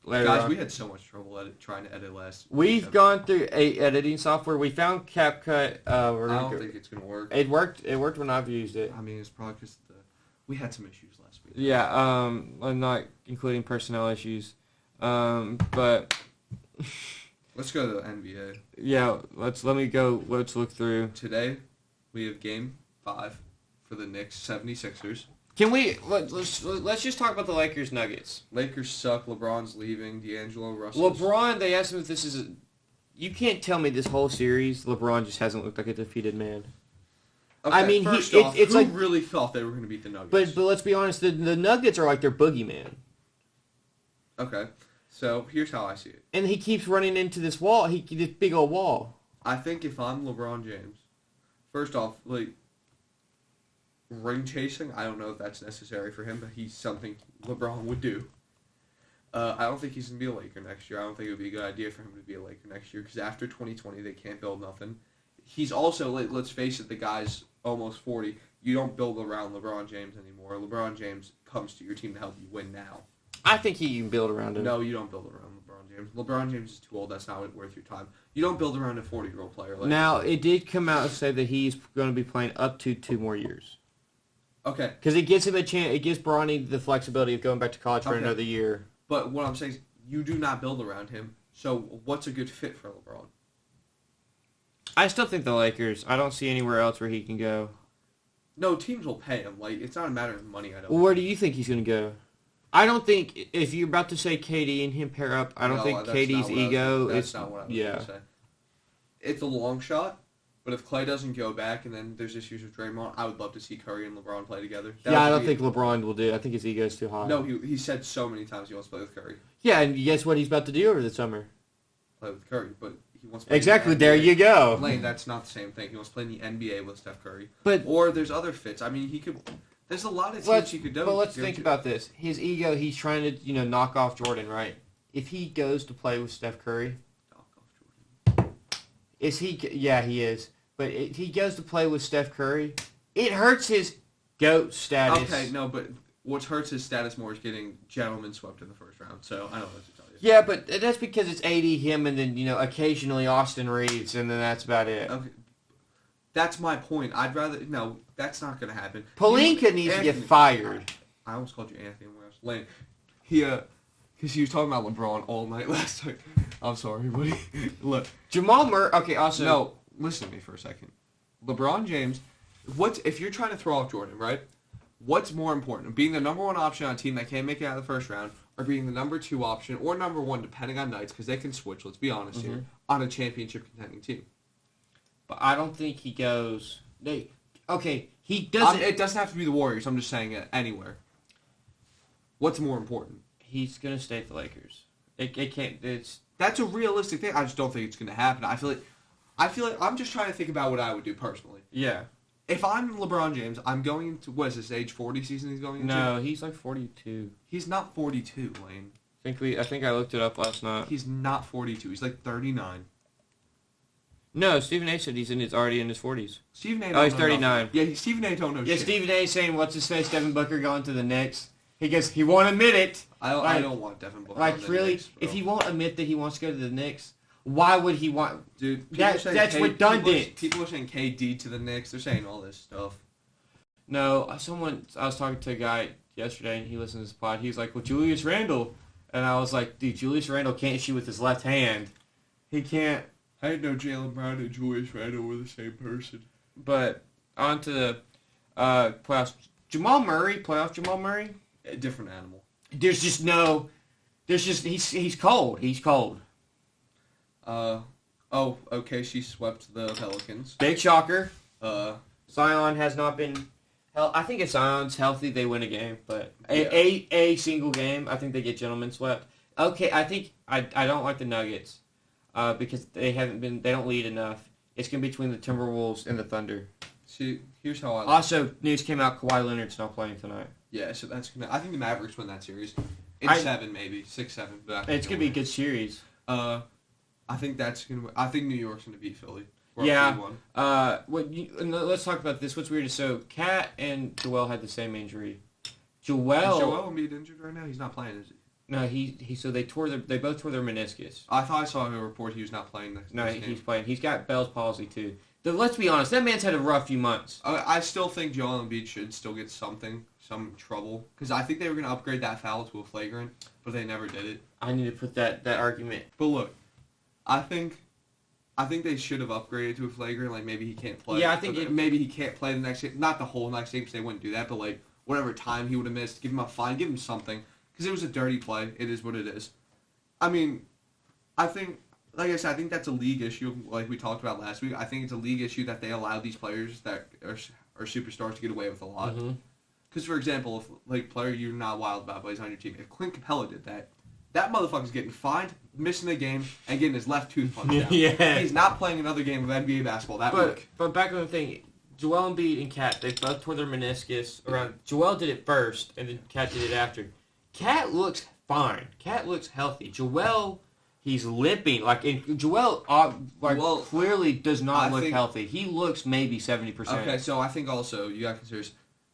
later Guys, on. we had so much trouble trying to edit last. We've episode. gone through 8 editing software. We found CapCut. I don't think it's gonna work. It worked. It worked when I've used it. I mean, it's probably because we had some issues last week. Yeah. I'm not including personnel issues. But Let's go to the NBA. yeah. Let's look through. Today, we have Game 5 for the Knicks 76ers. Can we let's just talk about the Lakers Nuggets. Lakers suck. LeBron's leaving. D'Angelo Russell. LeBron. They asked him if this is. You can't tell me this whole series LeBron just hasn't looked like a defeated man. Okay, I mean, first it's off, who who really thought they were going to beat the Nuggets? But let's be honest. The Nuggets are like their boogeyman, Okay, so here's how I see it. and he keeps running into this wall. This big old wall. I think if I'm LeBron James, first off, like, ring chasing, I don't know if that's necessary for him, but he's something LeBron would do. I don't think he's going to be a Laker next year. I don't think it would be a good idea for him to be a Laker next year because after 2020, they can't build nothing. He's also, like, let's face it, the guy's almost 40. You don't build around LeBron James anymore. LeBron James comes to your team to help you win now. I think he can build around him. No, you don't build around LeBron James. LeBron James is too old. That's not worth your time. You don't build around a 40-year-old player. Like, Now, it did come out and say that he's going to be playing up to 2 more years. okay, Because it gives him a chance. It gives Bronny the flexibility of going back to college for Okay. another year. but what I'm saying is you do not build around him. So what's a good fit for LeBron? I still think the Lakers. I don't see anywhere else where he can go. No, teams will pay him. Like, it's not a matter of money. I don't. Well, where do you think he's going to go? I don't think if you're about to say KD and him pair up, I don't think that's KD's not what I was ego gonna- is. That's not what I was Yeah. going to say. It's a long shot, but if Clay doesn't go back and then there's issues with Draymond, I would love to see Curry and LeBron play together. That Yeah, I would don't be- think LeBron will do it. I think his ego is too high. No, he said so many times he wants to play with Curry. Yeah, and guess what he's about to do over the summer? Play with Curry, but he wants to play Exactly. in the There NBA. you go. Lane, that's not the same thing. He wants to play in the NBA with Steph Curry. But Or there's other fits. I mean, he could. There's a lot of teams let's he could do. but let's go think to. about this. His ego. He's trying to knock off Jordan, right? If he goes to play with Steph Curry, Knock off Jordan. is he? Yeah, he is. But if he goes to play with Steph Curry, it hurts his GOAT status. Okay, no, but what hurts his status more is getting gentlemen swept in the first round. So I don't know what to tell you. Yeah, but that's because it's 80 him and then occasionally Austin Reeves and then that's about it. Okay. That's my point. I'd rather no. That's not going to happen. Palinka needs to get Anthony- fired. I almost called you Anthony Wells. Lane. Because he was talking about LeBron all night last night. I'm sorry, buddy. Look. Jamal Murray. Okay, also No, listen to me for a second. LeBron James, if you're trying to throw off Jordan, right? What's more important, being the number one option on a team that can't make it out of the first round, or being the number 2 option, or number 1, depending on nights, because they can switch, let's be honest here, on a championship contending team? But I don't think he goes. Okay, he doesn't. It doesn't have to be the Warriors, I'm just saying it anywhere. What's more important? He's gonna stay at the Lakers. It can't. It's That's a realistic thing. I just don't think it's going to happen. I feel like I'm just trying to think about what I would do personally. yeah. If I'm LeBron James, I'm going into, what is this, age 40 season he's going into? No, he's like 42. He's not 42, Lane. I think I looked it up last night. He's not 42. He's like 39. No, Stephen A said he's already in his 40s. Stephen A. Oh, don't he's know 39. nothing. Yeah, Stephen A. don't know Yeah, shit. Stephen A saying what's his face, Devin Booker going to the Knicks. He goes, he won't admit it. I don't want Devin Booker on Like the really, Knicks, bro. if he won't admit that he wants to go to the Knicks, why would he want? Dude, people That- are saying that's redundant. People are saying KD to the Knicks. They're saying all this stuff. No, I was talking to a guy yesterday, and he listened to this pod. He was like, "Well, Julius Randle," and I was like, "Dude, Julius Randle can't shoot with his left hand. He can't." I didn't know Jaylen Brown and Julius Randle were the same person. But on to the playoffs. Jamal Murray, playoff Jamal Murray. A different animal. There's just no. There's just he's cold. He's cold. Okay. She swept the Pelicans. Big shocker. Uh, Zion has not been. I think if Zion's healthy, they win a game. But Yeah. a single game, I think they get gentlemen swept. Okay, I think I don't like the Nuggets because they haven't been. They don't lead enough. It's gonna be between the Timberwolves and the Thunder. see, here's how I. Also, news came out: Kawhi Leonard's not playing tonight. Yeah, so that's gonna. I think the Mavericks win that series in 7, maybe 6-7. But I think It's gonna they'll be a win. good series. I think that's gonna. I think New York's gonna beat Philly. We're up Yeah. 3-1. And let's talk about this. What's weird is Kat and Joel had the same injury. Is Joel Joel Embiid injured right now? He's not playing, is he? no, he so they both tore their meniscus. I thought I saw a report he was not playing next. No, next game. he's playing. He's got Bell's palsy too. Let's be honest, that man's had a rough few months. I still think Joel Embiid should still get some trouble, because I think they were going to upgrade that foul to a flagrant, but they never did it. I need to put that argument. But look, I think they should have upgraded to a flagrant. Like maybe he can't play. Yeah, I think maybe he can't play the next game. Not the whole next game, because they wouldn't do that. But like whatever time he would have missed, give him a fine, give him something, because it was a dirty play. It is what it is. I mean, I think. Like I said, I think that's a league issue, like we talked about last week. I think it's a league issue that they allow these players that are superstars to get away with a lot. Because, for example, if like player you're not wild about, but he's on your team, if Clint Capella did that, that motherfucker's getting fined, missing a game, and getting his left tooth punched out. Yeah. He's not playing another game of NBA basketball that week. But back on the thing, Joel Embiid and Kat, they both tore their meniscus around. Joel did it first, and then Kat did it after. Kat looks fine. Kat looks healthy. Joel. He's limping. Joel clearly does not look healthy. He looks maybe 70%. Okay, so I think also you got to consider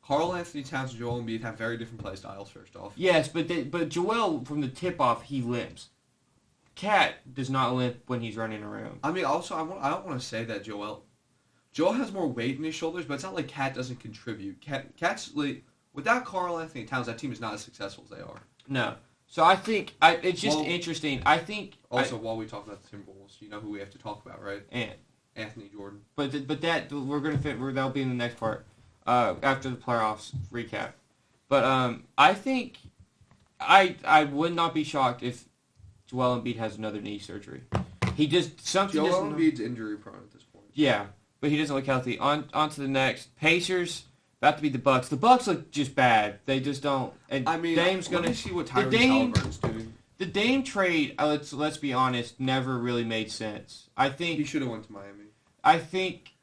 Karl Anthony Towns and Joel Embiid have very different play styles. First off, yes, but Joel from the tip off he limps. Kat does not limp when he's running around. I mean, also I don't want to say that Joel has more weight in his shoulders, but it's not like Kat doesn't contribute. Kat's like without Karl Anthony Towns, that team is not as successful as they are. No. So I think it's just interesting. I think also while we talk about the Timberwolves, you know who we have to talk about, right? Anthony Jordan. But that we're gonna fit. That'll be in the next part after the playoffs recap. But I think I would not be shocked if Joel Embiid has another knee surgery. He just something. Joel Embiid's injury prone at this point. Yeah, but he doesn't look healthy. On to the next. Pacers. About to be the Bucks. The Bucks look just bad. They just don't. And I mean, Dame's gonna let me see what Tyrese Halliburton's doing. The Dame trade, let's be honest, never really made sense. I think he should have went to Miami. I think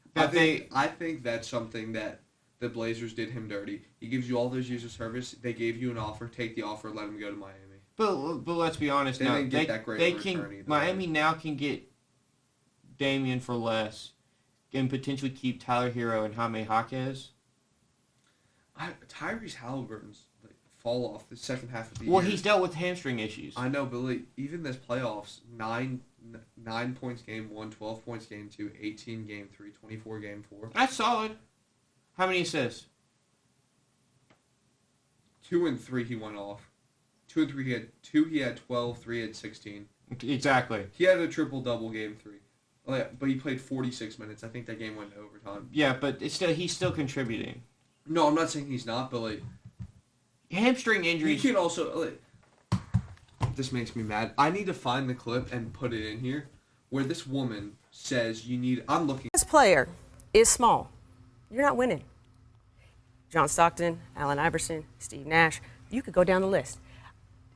that's something that the Blazers did him dirty. He gives you all those years of service. They gave you an offer. Take the offer. Let him go to Miami. But let's be honest. They didn't get that great return either. Miami now can get Damian for less, and potentially keep Tyler Hero and Jaime Jaquez. Tyrese Halliburton's fall off the second half of the year. Well, he's dealt with hamstring issues. I know, but even this playoffs, 9 points game 1, 12 points game 2, 18 game 3, 24 game 4. That's solid. How many assists? 2 and 3 he went off. 2 and 3 he had 2. He had 12. 3 had 16. Exactly. He had a triple-double game 3. But he played 46 minutes. I think that game went to overtime. Yeah, but he's still contributing. No, I'm not saying he's not, but hamstring injuries. You can also this makes me mad. I need to find the clip and put it in here where this woman says I'm looking. This player is small. You're not winning. John Stockton, Allen Iverson, Steve Nash. You could go down the list.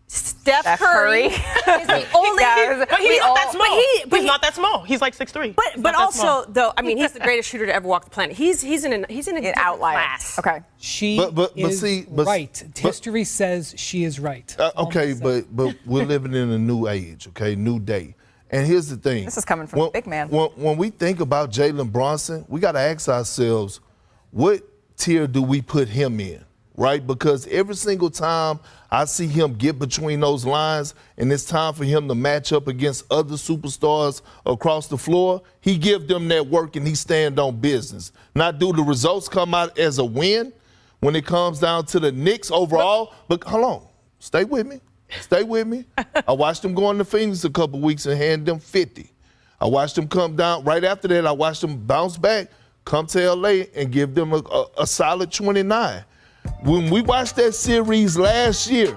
Steph Curry is the only. But he's not that small. He's not that small. He's like 6'3". But also, though, I mean, he's the greatest shooter to ever walk the planet. He's in a different outlier class. Okay. She is right. History says she is right. Okay, but we're living in a new age, okay, new day. And here's the thing. This is coming from a big man. When we think about Jalen Brunson, we got to ask ourselves, what tier do we put him in, right? Because every single time I see him get between those lines and it's time for him to match up against other superstars across the floor, he give them that work and he stand on business. Now, do the results come out as a win when it comes down to the Knicks overall? But hold on. Stay with me. Stay with me. I watched them go into Phoenix a couple weeks and hand them 50. I watched them come down. Right after that, I watched them bounce back, come to L.A. and give them a solid 29. when we watched that series last year,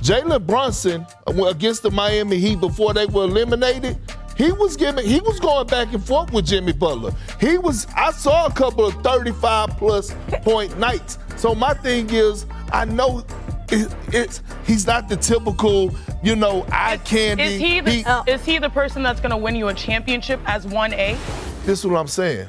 Jalen Brunson against the Miami Heat before they were eliminated, he was going back and forth with Jimmy Butler. I saw a couple of 35-plus point nights. So my thing is, I know he's not the typical, eye candy. Is he the person that's going to win you a championship as 1A? This is what I'm saying.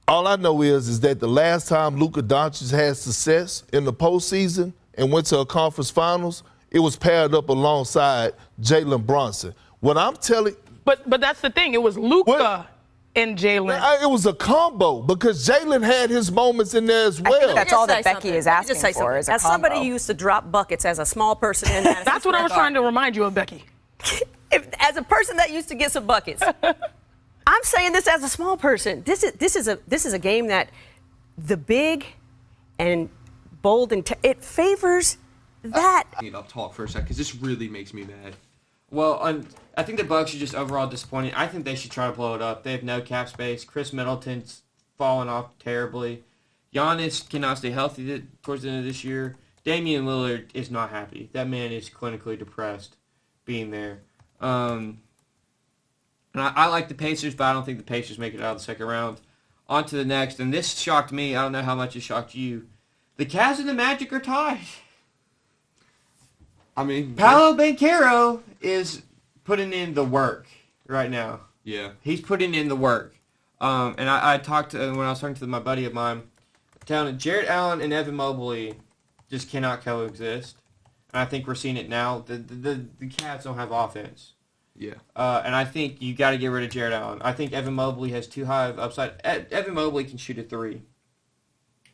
All I know is that the last time Luka Doncic had success in the postseason and went to a conference finals, it was paired up alongside Jalen Brunson. What I'm telling... But that's the thing. It was Luka and Jalen. It was a combo because Jalen had his moments in there as well. I think that's all that Becky is asking for is a as combo. somebody who used to drop buckets as a small person in that. That's what I was trying to remind you of, Becky. As a person that used to get some buckets, I'm saying this as a small person. This is a game that the big and bold and it favors that. I'll talk for a second because this really makes me mad. Well, I think the Bucks are just overall disappointing. I think they should try to blow it up. They have no cap space. Chris Middleton's fallen off terribly. Giannis cannot stay healthy towards the end of this year. Damian Lillard is not happy. That man is clinically depressed being there. And I like the Pacers, but I don't think the Pacers make it out of the second round. On to the next, and this shocked me. I don't know how much it shocked you. The Cavs and the Magic are tied. I mean, Paolo Banchero is putting in the work right now. Yeah. He's putting in the work. And I talked to, when I was talking to my buddy of mine, telling him Jarrett Allen and Evan Mobley just cannot coexist. And I think we're seeing it now. The Cavs don't have offense. Yeah. And I think you got to get rid of Jarrett Allen. I think Evan Mobley has too high of upside. Evan Mobley can shoot a three.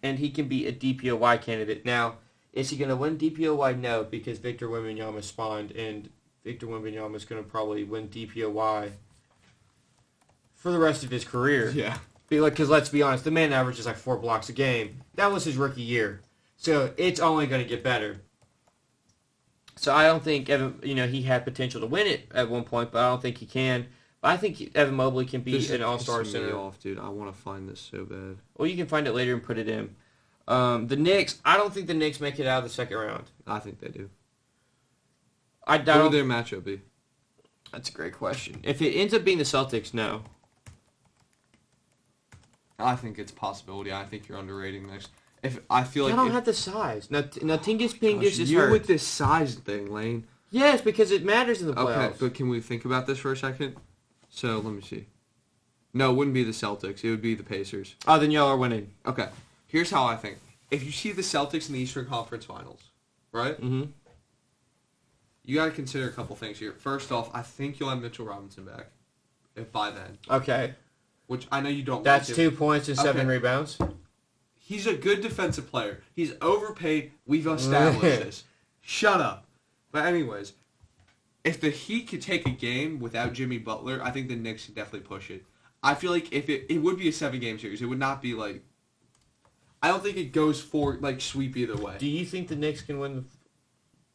And he can be a DPOY candidate. Now, is he going to win DPOY? No, because Victor Wembanyama spawned, and Victor Wembanyama is going to probably win DPOY for the rest of his career. Yeah. Because let's be honest, the man averages like 4 blocks a game. That was his rookie year. So it's only going to get better. So I don't think Evan, he had potential to win it at one point, but I don't think he can. But I think Evan Mobley can be an all-star center. Off, dude. I want to find this so bad. Well, you can find it later and put it in. The Knicks, I don't think the Knicks make it out of the second round. I think they do. I doubt. What would their matchup be? That's a great question. If it ends up being the Celtics, no. I think it's a possibility. I think you're underrating this. I feel like I don't have the size. Now Tingus Pingus is you hurt. with this size thing, Lane. Yes, because it matters in the playoffs. Okay, but can we think about this for a second? So let me see. No, it wouldn't be the Celtics. It would be the Pacers. Oh, then y'all are winning. Okay. Here's how I think. If you see the Celtics in the Eastern Conference Finals, right? Mm-hmm. You got to consider a couple things here. First off, I think you'll have Mitchell Robinson back by then. Okay. Which I know you don't That's like him. 2 points and 7 rebounds. He's a good defensive player. He's overpaid. We've established this. Shut up. But anyways, if the Heat could take a game without Jimmy Butler, I think the Knicks could definitely push it. I feel like if it would be a 7-game series. It would not be like... I don't think it goes for sweep either way. Do you think the Knicks can win the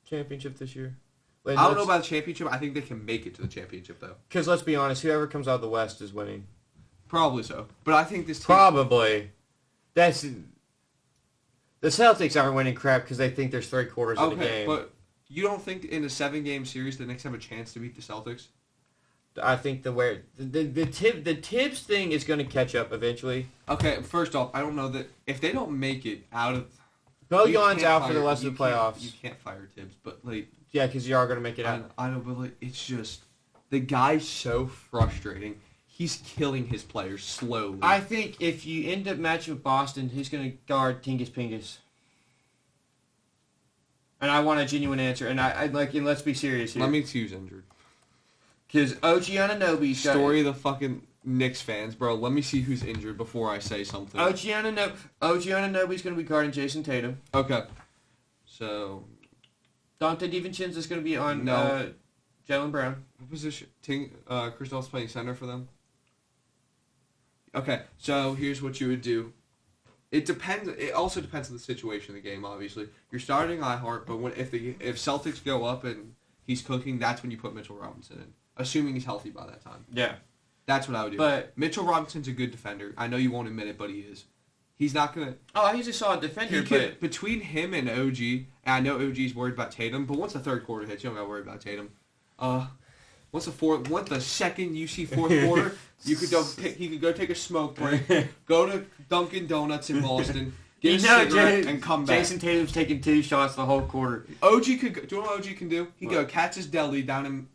championship this year? I don't know about the championship. I think they can make it to the championship, though. Because let's be honest, whoever comes out of the West is winning. Probably so. But I think this team... Probably. The Celtics aren't winning crap because they think there's 3 quarters of the game. But you don't think in a 7-game series the Knicks have a chance to beat the Celtics? I think the Tibbs thing is going to catch up eventually. Okay, first off, I don't know that if they don't make it out of... Bojan's out for the rest of the playoffs. You can't fire Tibbs, but yeah, because you are going to make it out. I know, but it's just the guy's so frustrating. He's killing his players slowly. I think if you end up matching with Boston, who's going to guard Tingus Pingus? And I want a genuine answer. And and let's be serious here. Let me see who's injured. Because OG Anunoby's Story of the fucking Knicks fans, bro. Let me see who's injured before I say something. OG Anunoby's going to be guarding Jason Tatum. Okay. So... Dante DiVincenzo's going to be on Jaylen Brown. What position? Kristaps playing center for them? Okay, so here's what you would do. It depends. It also depends on the situation of the game, obviously. You're starting iHeart, but if Celtics go up and he's cooking, that's when you put Mitchell Robinson in. Assuming he's healthy by that time. Yeah. That's what I would do. But Mitchell Robinson's a good defender. I know you won't admit it, but he is. He's not gonna. Oh, he's a solid defender, but Between him and OG, and I know OG's worried about Tatum, but once the third quarter hits, you don't got to worry about Tatum. Once the second you see fourth quarter, he could go take a smoke break, go to Dunkin' Donuts in Boston, get a cigarette, and come back. Jason Tatum's taking 2 shots the whole quarter. OG could. Do you know what OG can do? He can go to Katz's Deli down in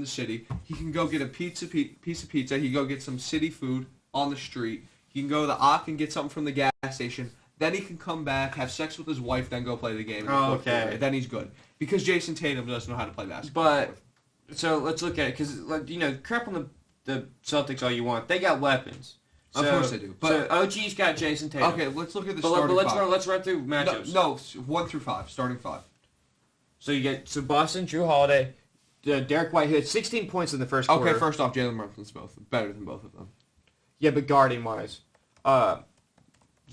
the city. He can go get a piece of pizza. He can go get some city food on the street. He can go to the Ock and get something from the gas station. Then he can come back, have sex with his wife, then go play the game. Okay. Then he's good. Because Jason Tatum doesn't know how to play basketball. But, so let's look at it, because, crap on the Celtics all you want. They got weapons. Of course they do. But so OG's got Jason Tatum. Okay, let's look at the but starting five. Let's run through matchups. No, 1 through 5, starting 5. So you get Boston, Drew Holiday, Derek White, who had 16 points in the first quarter. Okay, first off, Jalen Brunson's better than both of them. Yeah, but guarding-wise.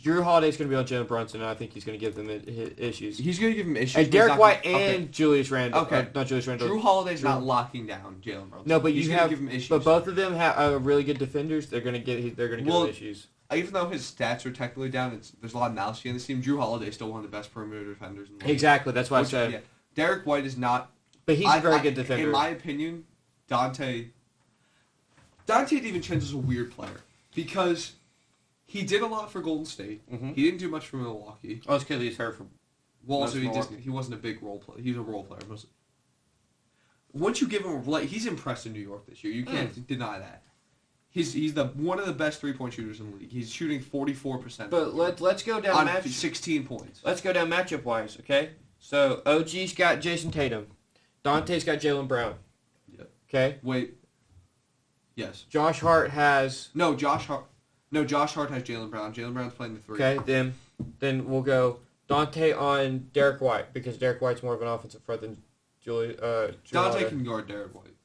Drew Holiday's going to be on Jalen Brunson, and I think he's going to give them issues. He's going to give him issues. And Derek White and Julius Randle. Okay. Not Julius Randle. Drew Holiday's not locking down Jalen Brunson. No, but he's going to give him issues. But both of them have really good defenders. They're going to give him issues. Even though his stats are technically down, there's a lot of mousy in this team. Drew Holiday's still one of the best perimeter defenders in the league. Exactly, that's why I said. Yeah. Derek White is not. But he's a very good defender. In my opinion, Dante DiVincenzo is a weird player because he did a lot for Golden State. Mm-hmm. He didn't do much for Milwaukee. Oh, it's because he's hurt for. Well, also he wasn't a big role player. He was a role player. Once you give him he's impressed in New York this year. You can't deny that. He's one of the best 3-point shooters in the league. He's shooting 44%. But let's go down on 16 points. Let's go down matchup wise, okay? So OG's got Jason Tatum, Dante's got Jaylen Brown. Yep. Okay. Wait. Yes. Josh Hart has Josh Hart has Jaylen Brown. Jaylen Brown's playing the 3. Okay, then we'll go Dante on Derek White because Derek White's more of an offensive threat than Dante can guard Derek White.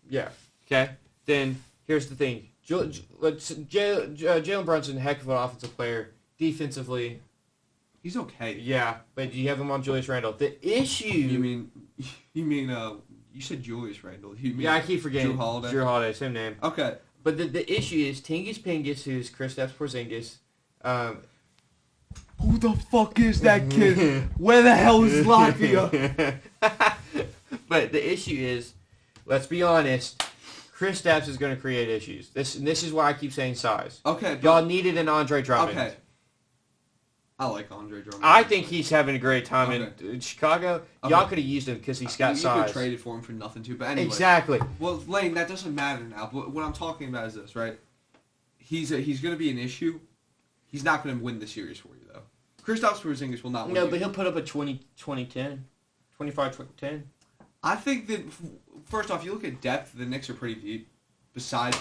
Yeah. Okay. Then here's the thing. Jalen Brunson, heck of an offensive player. Defensively, he's okay. Yeah, but you have him on Julius Randle. The issue. You mean you said Julius Randle? I keep forgetting. Drew Holiday, same name. Okay. But the issue is Tingus Pingus, who's Kristaps Porzingis. Who the fuck is that kid? Where the hell is Latvia? But the issue is, let's be honest, Kristaps is going to create issues. This is why I keep saying size. Okay. Y'all needed an Andre Drummond. Okay. I like Andre Drummond. I think he's having a great time in Chicago. Okay. Y'all could have used him because he's got size. You could traded for him for nothing too, but anyway. Exactly. Well, Lane, that doesn't matter now. But what I'm talking about is this, right? He's going to be an issue. He's not going to win the series for you, though. Kristaps Porzingis will not win. No, but he'll put up a 20-10, 25-10. I think that, first off, you look at depth, the Knicks are pretty deep. Besides,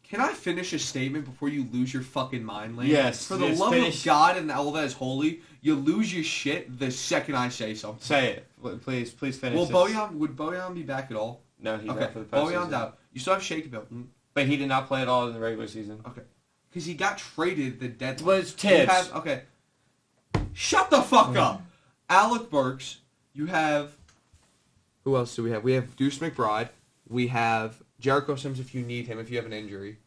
can I finish a statement before you lose your fucking mind, Lane? Yes. For the love of God and all that is holy, you lose your shit the second I say something. Say it. Please finish would Bojan be back at all? No, he's out for the postseason. Bojan's out. You still have Shake Milton. But he did not play at all in the regular season. Okay. Because he got traded the deadline. Well, it's Tibbs. Okay. Shut the fuck up. Alec Burks. You have... Who else do we have? We have Deuce McBride. We have Jericho Sims if you need him, if you have an injury.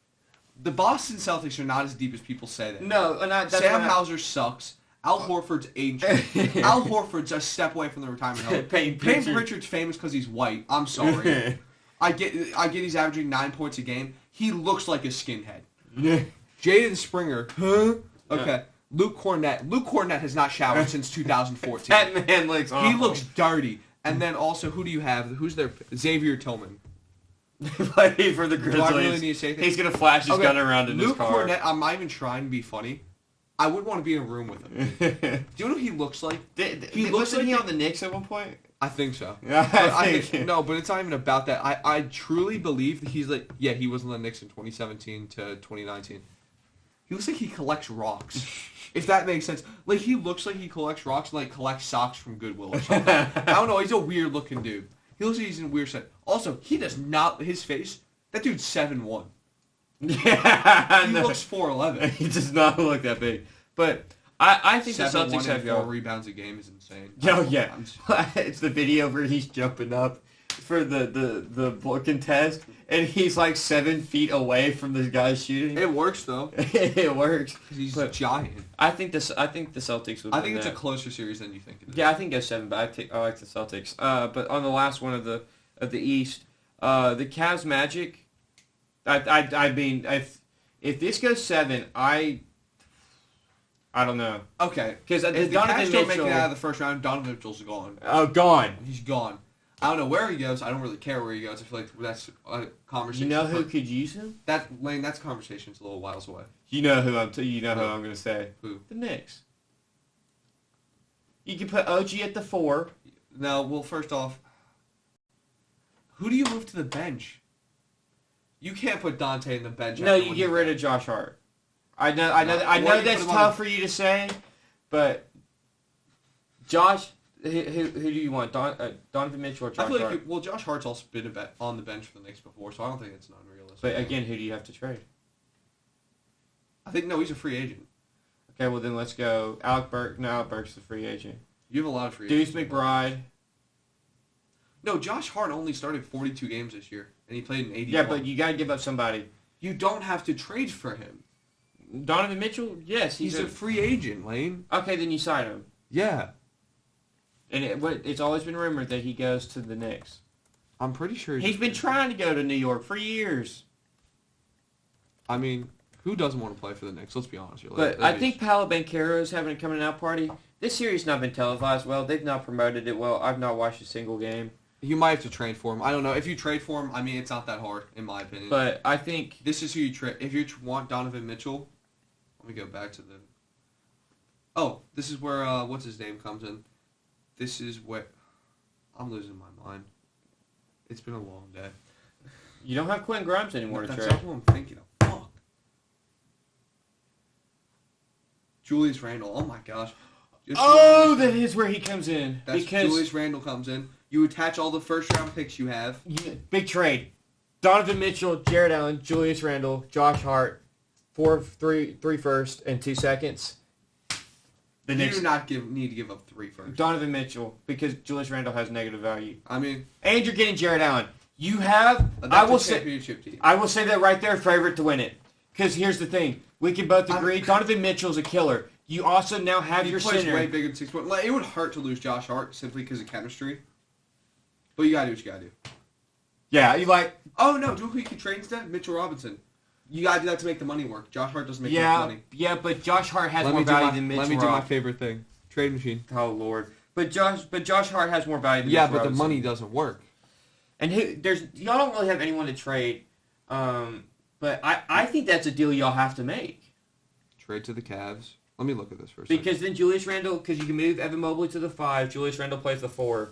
The Boston Celtics are not as deep as people say that. No, Sam Hauser sucks. Al Horford's ancient. Al Horford's a step away from the retirement home. Payne Pritchard's famous because he's white. I'm sorry. I get he's averaging 9 points a game. He looks like a skinhead. Jaden Springer. Huh? Okay. Luke Cornett. Luke Cornett has not showered since 2014. That man looks awful. He looks dirty. And then also, who do you have? Who's their... Xavier Tillman. Playing for the Grizzlies. Do I really need to say that? He's going to flash his gun around in his car. Luke Cornett, I'm not even trying to be funny. I would want to be in a room with him. Do you know what he looks like? Wasn't he on the Knicks at one point? I think so. Yeah, I think no, but it's not even about that. I truly believe that he's like... Yeah, he was on the Knicks in 2017 to 2019. He looks like he collects rocks. If that makes sense. Like, he looks like he collects rocks and, like, collects socks from Goodwill or something. I don't know. He's a weird-looking dude. He looks like he's in a weird set. Also, he does not... His face... That dude's 7'1". Yeah. He looks 4'11". He does not look that big. But I think the Celtics have 4 rebounds a game is insane. Oh, yeah. It's the video where he's jumping up. for the contest, and he's like 7 feet away from the guy shooting. It works though. It works. He's giant. I think the Celtics would. I think win it's that. a closer series than you think it is. Yeah, I think it's 7, but I like the Celtics. But on the last one of the East, the Cavs Magic. I mean, if this goes 7, I don't know. Okay, Because if the Donovan Cavs don't make it Mitchell- out of the first round, Donovan Mitchell's gone. Oh, gone. He's gone. I don't know where he goes. I don't really care where he goes. I feel like that's a conversation. You know who could use him? Lane, that's a conversation. It's a little whiles away. You know who I'm going to say. Who? The Knicks. You can put OG at the 4. No, well, first off, who do you move to the bench? You can't put Dante in the bench. No, after you what get he rid did. of Josh Hart. I know Or you that's put him on tough the- for you to say, but Josh, who do you want? Donovan Mitchell or I Josh feel Hart? like Josh Hart's also been on the bench for the Knicks before, so I don't think it's unrealistic. But again, who do you have to trade? I think no, he's a free agent. Okay, well then let's go. Alec Burke. No, Alec Burke's the free agent. You have a lot of free Deuce agents. McBride. No, Josh Hart only started 42 games this year, and he played in 81. Yeah, but you got to give up somebody. You don't have to trade for him. Donovan Mitchell. Yes, He's a free agent, Lane. Okay, then you sign him. Yeah. And it's always been rumored that he goes to the Knicks. I'm pretty sure He's been trying to go to New York for years. I mean, who doesn't want to play for the Knicks? Let's be honest here. But I think Paolo Banchero is having a coming out party. This series not been televised well. They've not promoted it well. I've not watched a single game. you might have to trade for him. I don't know. If you trade for him, I mean, it's not that hard, in my opinion. But I think This is who you trade. If you want Donovan Mitchell, let me go back to the... Oh, this is where, what's his name comes in. This is where... I'm losing my mind. It's been a long day. you don't have Quinn Grimes anymore to That's trade. not what I'm thinking of. Fuck. Julius Randle. Oh my gosh. Just Oh, Julius- that is where he comes in. That's because Julius Randle comes in. You attach all the first round picks you have. big trade. Donovan Mitchell, Jared Allen, Julius Randle, Josh Hart, 3 first and 2 seconds. The You Knicks. do not need to give up 3 first. Donovan Mitchell, because Julius Randle has negative value. I mean, And you're getting Jared Allen. You have that's I will a say championship team. I will say that right there, favorite to win it. Because here's the thing. We can both agree Donovan Mitchell's a killer. You also now have He your plays center. way bigger than 6 foot. Like, it would hurt to lose Josh Hart simply because of chemistry. But you gotta do what you gotta do. Yeah, you like Oh no, do who you can trade instead? Mitchell Robinson. You gotta do that to make the money work. Josh Hart doesn't make enough money. yeah, but Josh Hart has more value than Mitchell. Let me do my Robinson. favorite thing. Trade machine. Oh Lord. But Josh Hart has more value than Yeah, Mitchell but the Robinson. money doesn't work. And y'all don't really have anyone to trade. But I think that's a deal y'all have to make. Trade to the Cavs. Let me look at this for a second. Because then Julius Randle, because you can move Evan Mobley to the 5, Julius Randle plays the 4.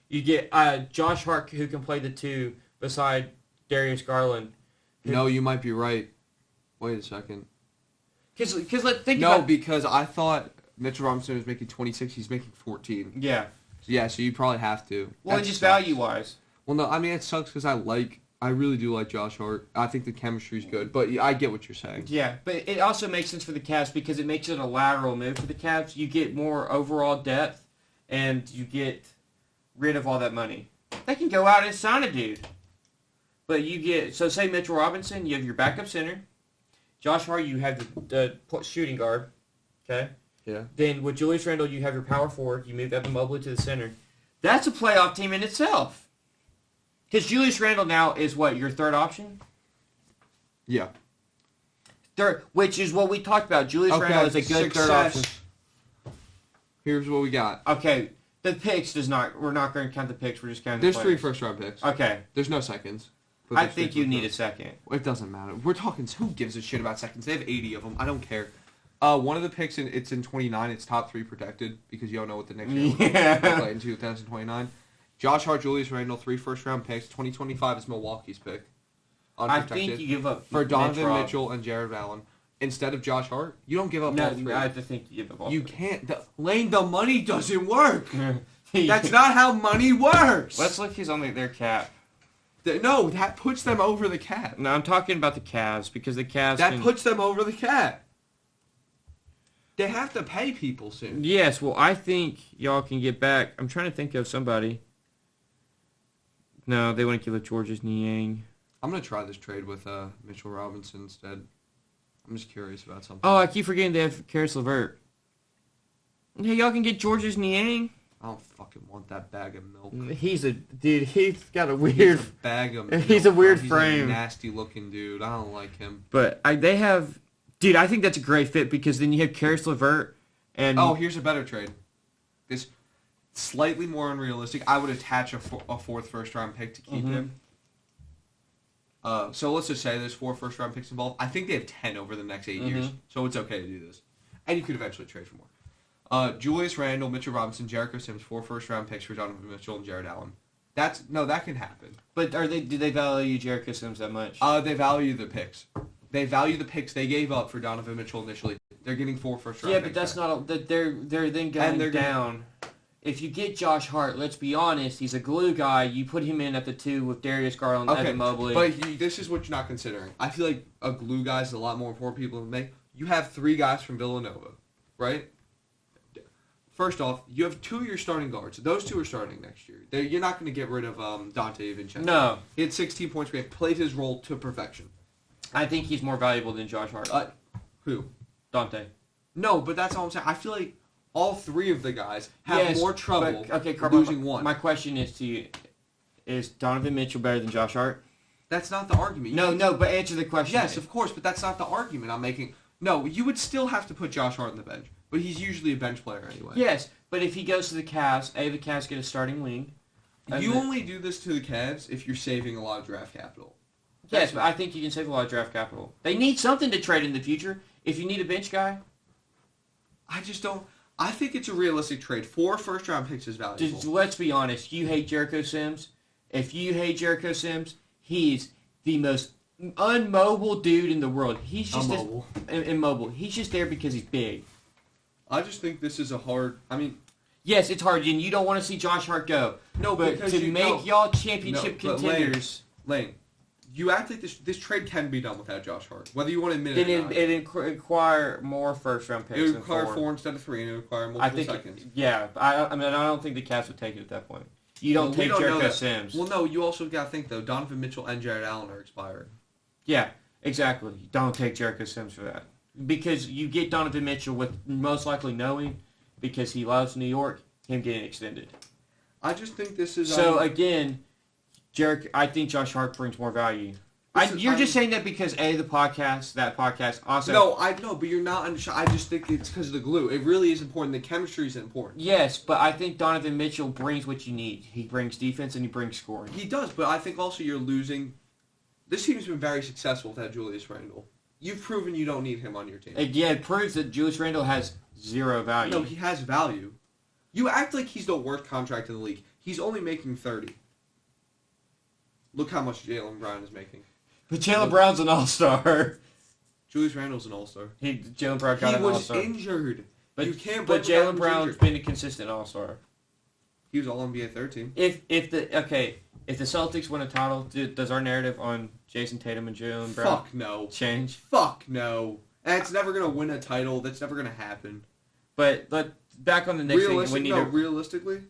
You get Josh Hart who can play the 2 beside Darius Garland. No, you might be right. Wait a second. Because let's think No, about because I thought Mitchell Robinson was making 26. He's making 14. yeah. Yeah, so you probably have to. Well, That and just sucks. value wise. Well, no, I mean it sucks because I really do like Josh Hart. I think the chemistry's good, but I get what you're saying. Yeah, but it also makes sense for the Cavs because it makes it a lateral move for the Cavs. You get more overall depth, and you get rid of all that money. They can go out and sign a dude. But you get, so say Mitchell Robinson, you have your backup center. Josh Hart, you have the shooting guard. Okay? Yeah. Then with Julius Randle, you have your power forward. You move Evan Mobley to the center. That's a playoff team in itself. Because Julius Randle now is what, your third option? Yeah. Third, which is what we talked about. Julius Randle is a good third option. Here's what we got. Okay, the picks we're not going to count the picks. We're just counting There's the 3 players. first-round picks. Okay, There's no seconds. but I there's 3 think you first need round. a second. It doesn't matter. We're talking. Who gives a shit about seconds? They have 80 of them. I don't care. One of the picks it's in 29. It's top 3 protected because you don't know what the Knicks will play in 2029. Josh Hart, Julius Randle, 3 first-round picks. 2025 is Milwaukee's pick. I Unprotected. think you give up For Donovan Mitch Mitchell and Jared Allen instead of Josh Hart. You don't give up all 3. No, I think you give up all You three. can't. Lane, the money doesn't work. That's not how money works. Let's look who's on their cap. No, that puts them over the cap. No, I'm talking about the Cavs because the Cavs. That puts them over the cap. They have to pay people soon. Yes, well, I think y'all can get back. I'm trying to think of somebody. No, they want to give up Georges Niang. I'm gonna try this trade with Mitchell Robinson instead. I'm just curious about something. Oh, I keep forgetting they have Karis LeVert. Hey, y'all can get Georges Niang. I don't fucking want that bag of milk. He's got a weird. He's a bag of milk. He's a weird He's frame. a nasty looking dude. I don't like him. But they have, dude. I think that's a great fit because then you have Karis LeVert and. Oh, here's a better trade. This slightly more unrealistic. I would attach a fourth first-round pick to keep him. So let's just say there's 4 first-round picks involved. I think they have 10 over the next 8 years, so it's okay to do this. And you could eventually trade for more. Julius Randle, Mitchell Robinson, Jericho Sims, 4 first-round picks for Donovan Mitchell and Jared Allen. That can happen. But do they value Jericho Sims that much? They value the picks. They value the picks they gave up for Donovan Mitchell initially. They're getting 4 first-round picks. Yeah, but that's not. They're then going down. If you get Josh Hart, let's be honest, he's a glue guy. You put him in at the 2 with Darius Garland and Evan Mobley. But this is what you're not considering. I feel like a glue guy is a lot more important people to make. You have 3 guys from Villanova, right? First off, you have 2 of your starting guards. Those 2 are starting next year. You're not going to get rid of Dante Vincenzo. No. He had 16 points. He played his role to perfection. I think he's more valuable than Josh Hart. Who? Dante. No, but that's all I'm saying. I feel like all 3 of the guys have more trouble losing one. My question is to you, is Donovan Mitchell better than Josh Hart? That's not the argument. No, but answer the question. Yes, of course, but that's not the argument I'm making. No, you would still have to put Josh Hart on the bench, but he's usually a bench player anyway. Yes, but if he goes to the Cavs, the Cavs get a starting wing. You only do this to the Cavs if you're saving a lot of draft capital. Yes, but I think you can save a lot of draft capital. They need something to trade in the future. If you need a bench guy. I just don't. I think it's a realistic trade. 4 first-round picks is valuable. Let's be honest. You hate Jericho Sims. If you hate Jericho Sims, he's the most unmobile dude in the world. He's just immobile. He's just there because he's big. I just think this is a hard. I mean, yes, it's hard, and you don't want to see Josh Hart go. No, but because to make y'all championship contenders. Lane, you act like this trade can be done without Josh Hart, whether you want to admit it or not. It require more first-round picks. It would require 4 instead of 3, and it would require multiple seconds. I don't think the Cavs would take it at that point. You don't take Jericho Sims. Well, no, you also got to think, though, Donovan Mitchell and Jared Allen are expired. Yeah, exactly. Don't take Jericho Sims for that. Because you get Donovan Mitchell with most likely knowing, because he loves New York, him getting extended. I just think this is... So, again, I think Josh Hart brings more value. You're just saying that because, A, that podcast, also... No, I know, but you're not... I just think it's because of the glue. It really is important. The chemistry is important. Yes, but I think Donovan Mitchell brings what you need. He brings defense and he brings scoring. He does, but I think also you're losing... This team's been very successful without Julius Randle. You've proven you don't need him on your team. It proves that Julius Randle has zero value. No, he has value. You act like he's the worst contract in the league. He's only making $30. Look how much Jaylen Brown is making. But Jaylen Brown's an all-star. Julius Randle's an all-star. Jaylen Brown got an all-star. He was injured. But you can't. But Jaylen Brown's been a consistent all-star. He was all-NBA third team. If the Celtics win a title, does our narrative on Jason Tatum and Jaylen Brown Fuck no. change? Fuck no. That's never gonna win a title. That's never gonna happen. But back on the next thing, realistically,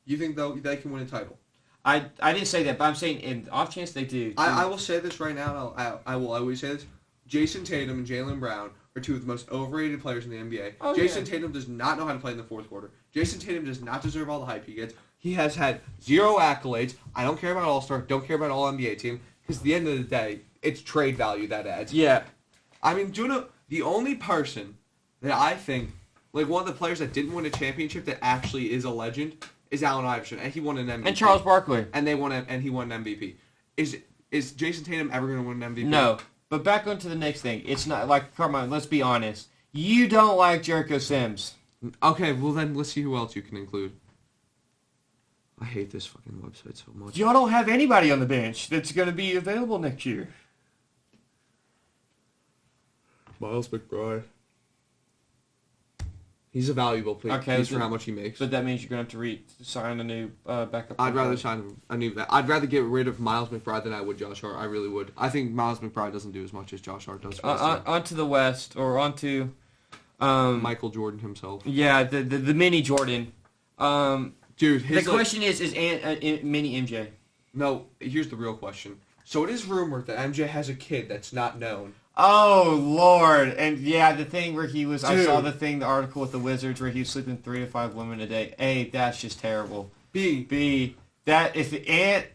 you think though they can win a title? I didn't say that, but I'm saying in off chance they do. I will say this right now. And I will always say this. Jason Tatum and Jaylen Brown are 2 of the most overrated players in the NBA. Oh, Jason Tatum does not know how to play in the fourth quarter. Jason Tatum does not deserve all the hype he gets. He has had 0 accolades. I don't care about All-Star. Don't care about All-NBA team. Because at the end of the day, it's trade value that adds. Yeah. I mean, Juno, the only person that I think, like one of the players that didn't win a championship that actually is a legend, is Allen Iverson, and he won an MVP. And Charles Barkley. And he won an MVP. Is Jason Tatum ever going to win an MVP? No. But back on to the next thing. It's not like, come on, let's be honest. You don't like Jericho Sims. Okay, well then let's see who else you can include. I hate this fucking website so much. Y'all don't have anybody on the bench that's going to be available next year. Miles McBride. He's a valuable player for how much he makes. But that means you're going to have to sign a new backup. I'd rather sign a new... I'd rather get rid of Miles McBride than I would Josh Hart. I really would. I think Miles McBride doesn't do as much as Josh Hart does. Onto the West, or onto... Michael Jordan himself. Yeah, the mini Jordan. Dude, the question is mini MJ? No, here's the real question. So it is rumored that MJ has a kid that's not known. Oh Lord! And yeah, the thing where he was, I Dude. saw the article with the Wizards where he was sleeping 3 to 5 women a day. A, that's just terrible. B, that if Ant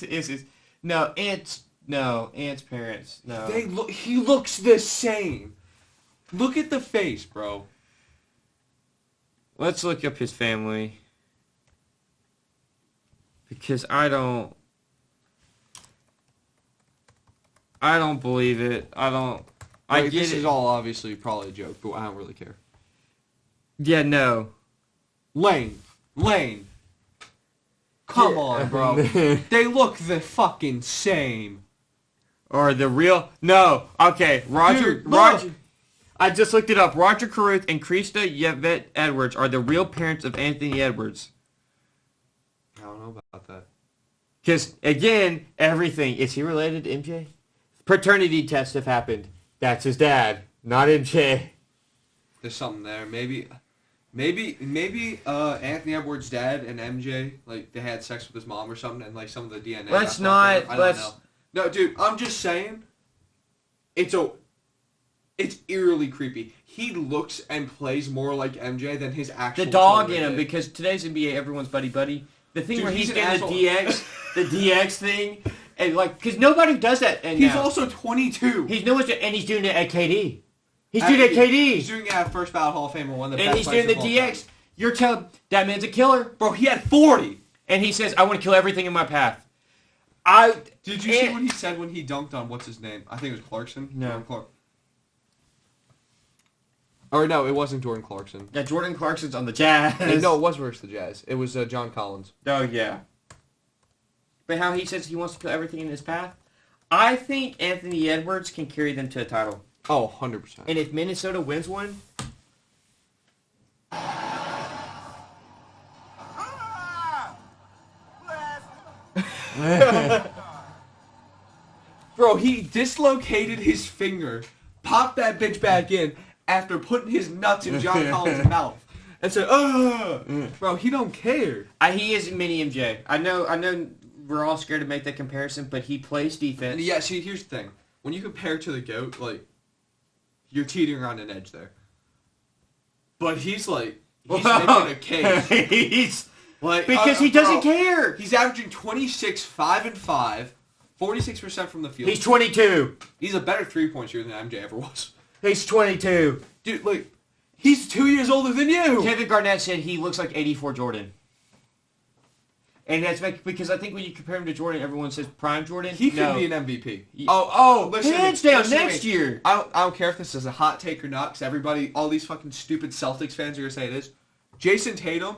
is Ant's parents, no. He looks the same. Look at the face, bro. Let's look up his family. Because I don't believe it. I get this it. is all obviously probably a joke, but I don't really care. Yeah, no. Lane. Come on, bro. They look the fucking same. Or the real... No. Okay, Dude, look. Roger... I just looked it up. Roger Caruth and Krista Yvette Edwards are the real parents of Anthony Edwards. I don't know about that. Because, again, everything... Is he related to MJ? Paternity tests have happened. That's his dad, not MJ. There's something there. Maybe Anthony Edwards' dad and MJ, like, they had sex with his mom or something, and, like, some of the DNA... Let's got fucked not... up. I don't know. No, dude, I'm just saying, it's eerily creepy. He looks and plays more like MJ than his actual... The dog children in him, did. because today's NBA, everyone's buddy-buddy. The thing Dude, where he's he's getting an the DX thing, and, like, because nobody does that He's now. also 22. He's doing it at KD. He's doing it at KD. He's doing it at First Ballot Hall of Famer, one of the And best he's doing players the of all time. DX. You're telling that man's a killer. Bro, he had 40. And he says, I want to kill everything in my path. Did you see what he said when he dunked on, what's his name? I think it was Clarkson. No. Jordan Clark. Or no, it wasn't Jordan Clarkson. Yeah, Jordan Clarkson's on the Jazz. No, it was versus the Jazz. It was John Collins. Oh, yeah. But how he says he wants to kill everything in his path? I think Anthony Edwards can carry them to a title. Oh, 100%. And if Minnesota wins one... Bro, he dislocated his finger, popped that bitch back in after putting his nuts in John Collins' mouth. And said, Bro, he don't care. He is mini MJ. I know we're all scared to make that comparison, but he plays defense. Yeah, see, here's the thing. When you compare to the GOAT, like, you're teetering on an edge there. But he's like, he's making a case. He's... Like, Because he doesn't bro, care. He's averaging 26, 5 and 5, 46% from the field. He's 22. He's a better 3-point shooter than MJ ever was. He's 22. Dude, like, he's 2 years older than you. Kevin Garnett said he looks like 84 Jordan. And that's because I think when you compare him to Jordan, everyone says prime Jordan. He could be an MVP. Listen, hands down listen to next me. year. I don't care if this is a hot take or not, because all these fucking stupid Celtics fans are going to say it is. Jason Tatum,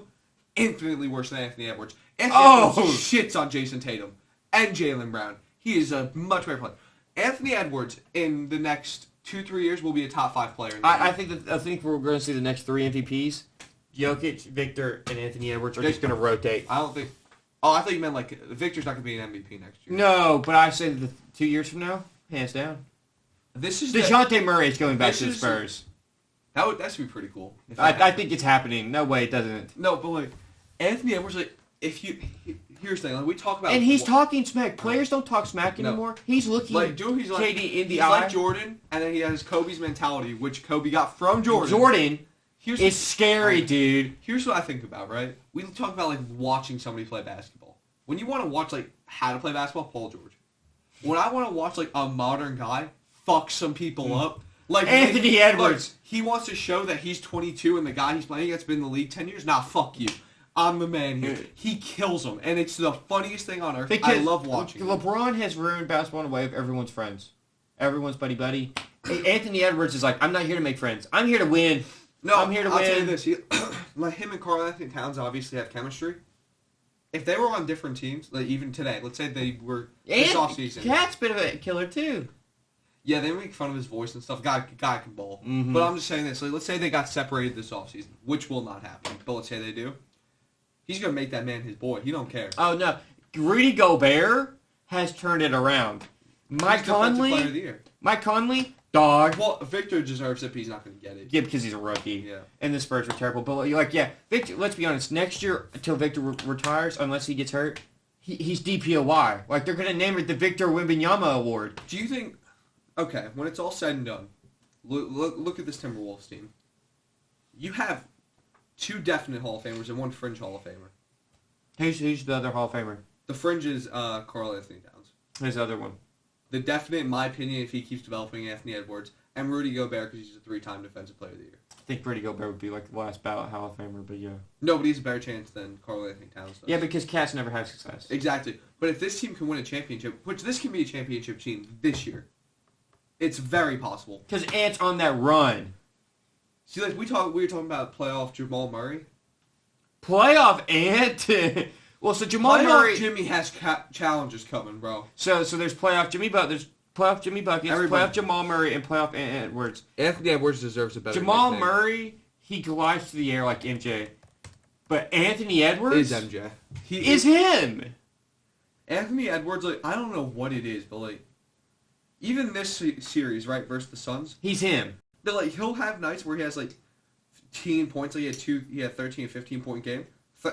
infinitely worse than Anthony Edwards. Anthony Edwards shits on Jason Tatum and Jaylen Brown. He is a much better player. Anthony Edwards, in the next 2-3 years, will be a top 5 player in the league. I think we're going to see the next 3 MVPs. Jokic, Victor, and Anthony Edwards are just going to rotate. I don't think... Oh, I thought you meant, like, Victor's not going to be an MVP next year. No, but I say that 2 years from now, hands down. This is DeJounte Murray is going back to the Spurs. That would be pretty cool. I think it's happening. No way, it doesn't. No, but, like, Anthony Edwards, like, here's the thing, like, we talk about... And he's talking smack. Players don't talk smack anymore. He's looking he's like KD in the he's eye. like Jordan, and then he has Kobe's mentality, which Kobe got from Jordan. Jordan Here's is scary, dude. Here's what I think about, right? We talk about, like, watching somebody play basketball. When you want to watch, like, how to play basketball, Paul George. When I want to watch, like, a modern guy fuck some people up, like Anthony Edwards. Like, he wants to show that he's 22 and the guy he's playing against been in the league 10 years. Nah, fuck you. I'm the man here. He kills them, and it's the funniest thing on earth. Because I love watching it. LeBron has ruined basketball in a way of everyone's friends. Everyone's buddy-buddy. Anthony Edwards is like, I'm not here to make friends. I'm here to win. No, I'm here to I'll win. tell you this. Like, him and Karl Anthony Towns obviously have chemistry. If they were on different teams, like even today, let's say they were this offseason. Cat's a bit of a killer, too. Yeah, they make fun of his voice and stuff. Guy can ball. Mm-hmm. But I'm just saying this. Like, let's say they got separated this offseason, which will not happen. But let's say they do. He's going to make that man his boy. He don't care. Oh, no. Rudy Gobert has turned it around. Mike Defensive Player of the Conley, Year. dog. Well, Victor deserves it, but he's not going to get it. Yeah, because he's a rookie. Yeah. And the Spurs are terrible. But, Victor, let's be honest. Next year, until Victor retires, unless he gets hurt, he's DPOY. Like, they're going to name it the Victor Wembanyama Award. Do you think? Okay, when it's all said and done, look at this Timberwolves team. You have 2 definite Hall of Famers and 1 fringe Hall of Famer. Who's the other Hall of Famer? The fringe is Karl Anthony Towns. Who's the other one? The definite, in my opinion, if he keeps developing, Anthony Edwards and Rudy Gobert because he's a 3-time Defensive Player of the Year. I think Rudy Gobert would be like the last ballot Hall of Famer, but yeah. Nobody has a better chance than Karl Anthony Towns does. Yeah, because Cats never have success. Exactly. But if this team can win a championship, which this can be a championship team this year, it's very possible. Because Ant's on that run. See, like we were talking about playoff Jamal Murray. Playoff Ant? Well, so Jamal Playoff Murray... Jimmy has challenges coming, bro. So there's playoff Jimmy Butler, there's playoff Jimmy Buckets, Everybody. playoff Jamal Murray, and playoff Ant Edwards. Anthony Edwards deserves a better Jamal nickname. Murray, he glides through the air like MJ. But Anthony Edwards... is MJ. He is him. Anthony Edwards, like, I don't know what it is, but, like, even this series, right, versus the Suns, He's him. but, like, he'll have nights where he has, like, 15 points. Like, he had 13 and 15-point game.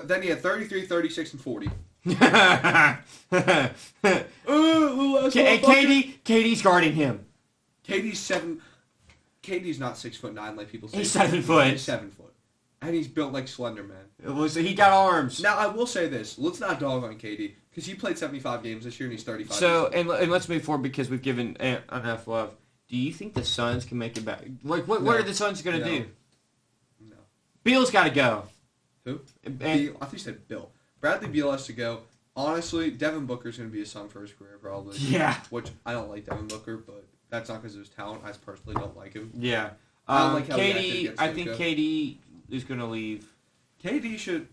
Then he had 33, 36, and 40. And KD's guarding him. KD's not 6'9" like people say. He's 7 foot. He's 7 foot. And he's built like Slender Man. So he got arms. Now, I will say this. Let's not dog on KD. Because he played 75 games this year and he's 35. So, and let's move forward because we've given Ant enough love. Do you think the Suns can make it back? Like, what are the Suns going to do? No. Beal's got to go. Who? And- Beal. I think you said Bill. Bradley Beal has to go. Honestly, Devin Booker's going to be a Sun for his career, probably. Yeah. Which, I don't like Devin Booker, but that's not because of his talent. I personally don't like him. Yeah. I don't like how he acted KD, against I think Luka. KD is going to leave. KD should...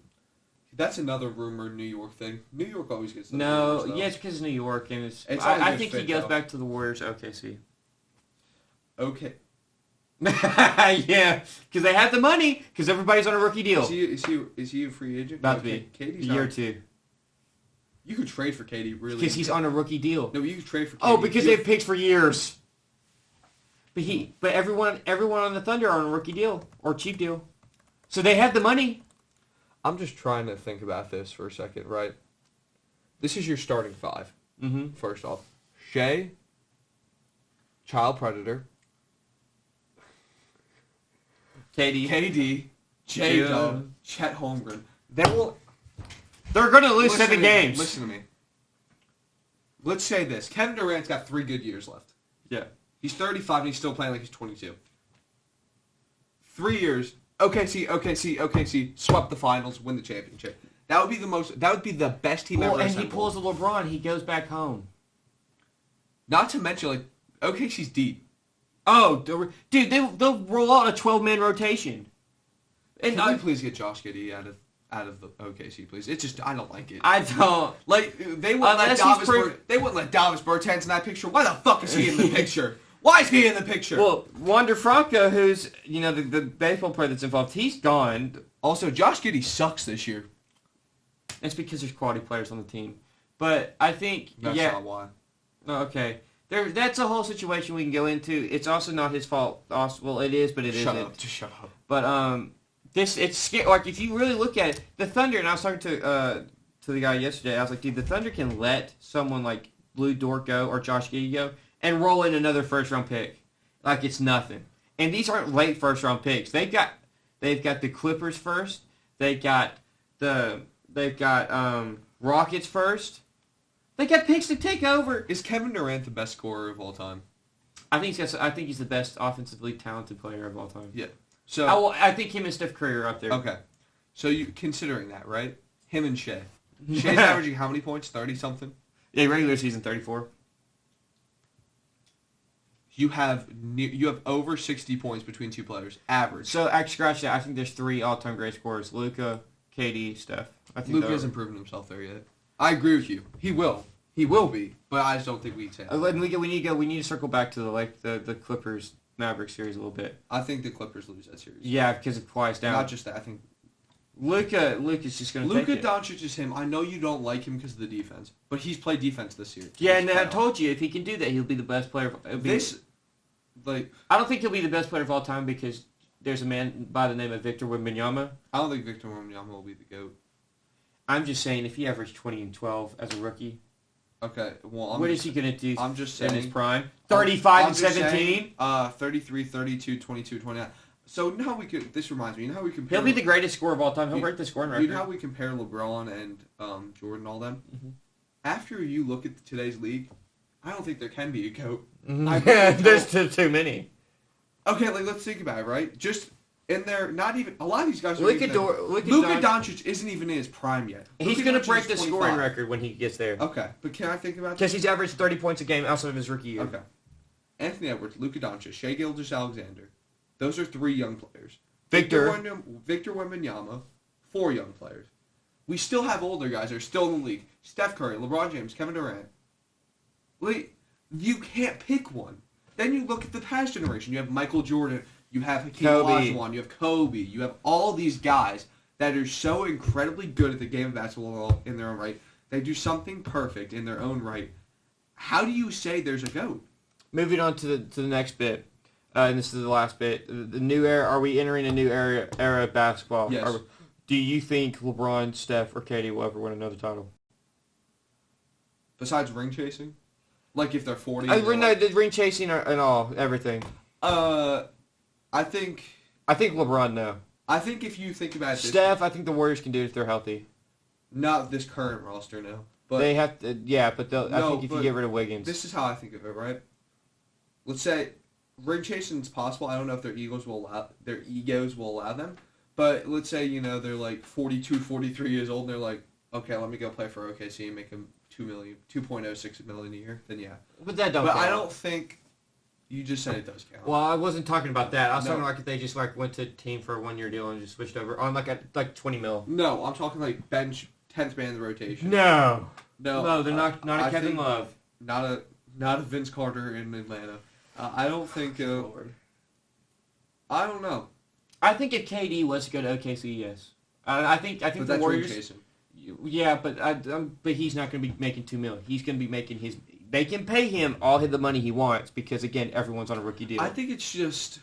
That's another rumored New York thing. New York always gets... No, rumors, though. yeah, it's because of New York, and It's I always think he fit, goes though. back to the Warriors. OKC. Okay. Yeah, because they have the money. Because everybody's on a rookie deal. Is he a free agent? About to No, be KD's a year or not. two. You could trade for KD, really. Because he's on a rookie deal. No, you could trade for KD. Oh, because they've picked for years. But everyone on the Thunder are on a rookie deal or cheap deal, so they have the money. I'm just trying to think about this for a second, right? This is your starting 5. Mm-hmm. First off, Shea, Child Predator, KD, J-Dub, Chet Holmgren. They're going to lose 7 games. Listen to me. Let's say this. Kevin Durant's got 3 good years left. Yeah. He's 35 and he's still playing like he's 22. 3 years. OKC swept the finals, win the championship. That would be the best team ever And he assembled. pulls a LeBron. He goes back home. Not to mention, like, OKC's deep. Oh, dude, they'll roll out a 12-man rotation. And Can we please get Josh Giddey out of the OKC, please? It's just I don't like it. I don't. Like they wouldn't let Davis Bertans in that picture. Why the fuck is he in the picture? Why is he in the picture? Well, Wander Franco, who's the baseball player that's involved, he's gone. Also, Josh Giddey sucks this year. It's because there's quality players on the team. But I think That's not why. Okay. That's a whole situation we can go into. It's also not his fault. Well, it is, but it Shut isn't. up. Just shut up. But it's scary. Like if you really look at it, the Thunder. And I was talking to the guy yesterday. I was like, dude, the Thunder can let someone like Lou Dort go or Josh Giddey go and roll in another first-round pick, like it's nothing. And these aren't late first-round picks. They've got the Clippers first. They've got Rockets first. They got picks to take over. Is Kevin Durant the best scorer of all time? I think he's the best offensively talented player of all time. Yeah. So I think him and Steph Curry are up there. okay. So you considering that, right? Him and Shea. Shea's averaging how many points? 30-something? Yeah, regular season 34. You have over 60 points between 2 players. Average. So actually, scratch that. I think there's 3 all-time great scorers: Luka, KD, Steph. I think Luka hasn't proven himself there yet. I agree with you. He will. He will be. But I just don't think we can. We need to circle back to the Clippers Mavericks series a little bit. I think the Clippers lose that series. Yeah, because of Kawhi's down. Not just that. I think Luka's just going to take Luka it. Doncic is him. I know you don't like him because of the defense, but he's played defense this year. Yeah, and I told you if he can do that, he'll be the best player. I don't think he'll be the best player of all time because there's a man by the name of Victor Wembanyama. I don't think Victor Wembanyama will be the GOAT. I'm just saying, if he averaged 20 and 12 as a rookie, Okay, well, what is he going to do I'm just in his saying. prime? 35 I'm and just 17? saying, 33, 32, 22, 29. So, you know how we could, this reminds me, you know how we compare. He'll be the greatest scorer of all time. He'll You- break the scoring You record. know how we compare LeBron and Jordan, all them? Mm-hmm. After you look at today's league, I don't think there can be a GOAT. There's too many. Okay, like, let's think about it, right? Just in there, not even, a lot of these guys are Luka even- Luka Doncic isn't even in his prime yet. He's Luka going to Doncic break is the 25. scoring record when he gets there. Okay, but can I think about Because this? he's averaged 30 points a game outside of his rookie year. Okay. Anthony Edwards, Luka Doncic, Shai Gilgeous-Alexander. Those are 3 young players. Victor. Victor Wembanyama, 4 young players. We still have older guys that are still in the league. Steph Curry, LeBron James, Kevin Durant. Like, you can't pick one. Then you look at the past generation. You have Michael Jordan. You have Hakeem Kobe. Olajuwon. You have Kobe. You have all these guys that are so incredibly good at the game of basketball in their own right. They do something perfect in their own right. How do you say there's a GOAT? Moving on to the next bit, and this is the last bit. The new era. Are we entering a new era of basketball? Yes. Do you think LeBron, Steph, or KD will ever win another title? Besides ring chasing? Like if they're 40? The ring chasing and all, everything. I think LeBron, no. I think if you think about it, Steph, I think the Warriors can do it if they're healthy. not this current roster now, but They have to, yeah, but I No, think if you but get rid of Wiggins. this is how I think of it, right? Let's say ring chasing is possible. I don't know if their egos will allow them, but let's say they're like 42, 43 years old, and they're like, okay, let me go play for OKC and make them $2.06 million a year. Then yeah, but that don't but count. I don't think you just said it does count. Well, I wasn't talking about that. I was No. talking like if they just went to a team for a 1-year deal and just switched over on like 20 mil. No, I'm talking like bench 10th man in the rotation. No, No, they're not a I Kevin think Love. Not a Vince Carter in Atlanta. I don't think. I don't know. I think if KD was to go to OKC, yes. I think But the that's Warriors. ring chasing. Yeah, but he's not going to be making $2 million. He's going to be making his. They can pay him all the money he wants because again, everyone's on a rookie deal. I think it's just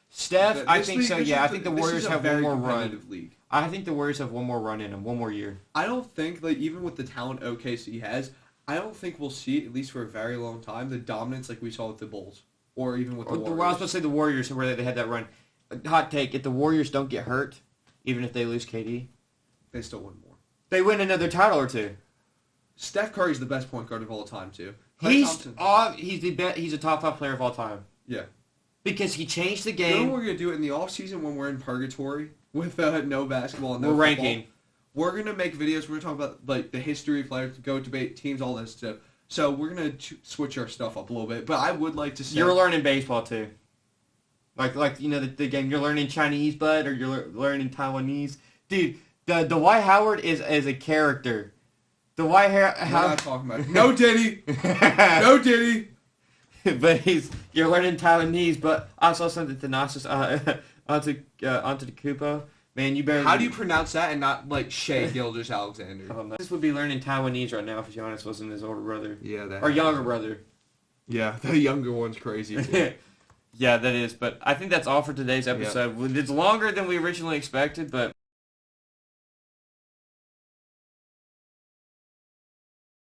Steph, this I think league- so. this Yeah, is I think the this Warriors is a have one very more run. competitive league. I think the Warriors have one more run in them, one more year. I don't think like even with the talent OKC has, I don't think we'll see at least for a very long time the dominance like we saw with the Bulls or even with the Warriors. Well, I was supposed to say the Warriors, where they had that run. Hot take: if the Warriors don't get hurt, even if they lose KD, They still win more. they win another title or two. Steph Curry's the best point guard of all time too. Klay Thompson. He's a top 5 player of all time Yeah. because he changed the You know game. what we're gonna do in the off season when we're in purgatory with no basketball and no We're football? ranking. We're gonna make videos. We're gonna talk about like the history of players, go debate teams, all this stuff. So we're gonna switch our stuff up a little bit. But I would like to say You're learning baseball too. Like the game you're learning Chinese, bud, or you're learning Taiwanese, dude. The Dwight Howard is a character. The Dwight we're not Howard, talking about it. No Diddy, no Diddy. but you're learning Taiwanese. But I saw something Thanasis onto the Kupo. Man, you better. How do you pronounce that and not like Shai Gilgeous-Alexander? This would be learning Taiwanese right now if Giannis wasn't his older brother Yeah, that. or younger brother. Yeah, the younger one's crazy. Too. Yeah, that is. But I think that's all for today's episode. It's longer than we originally expected, but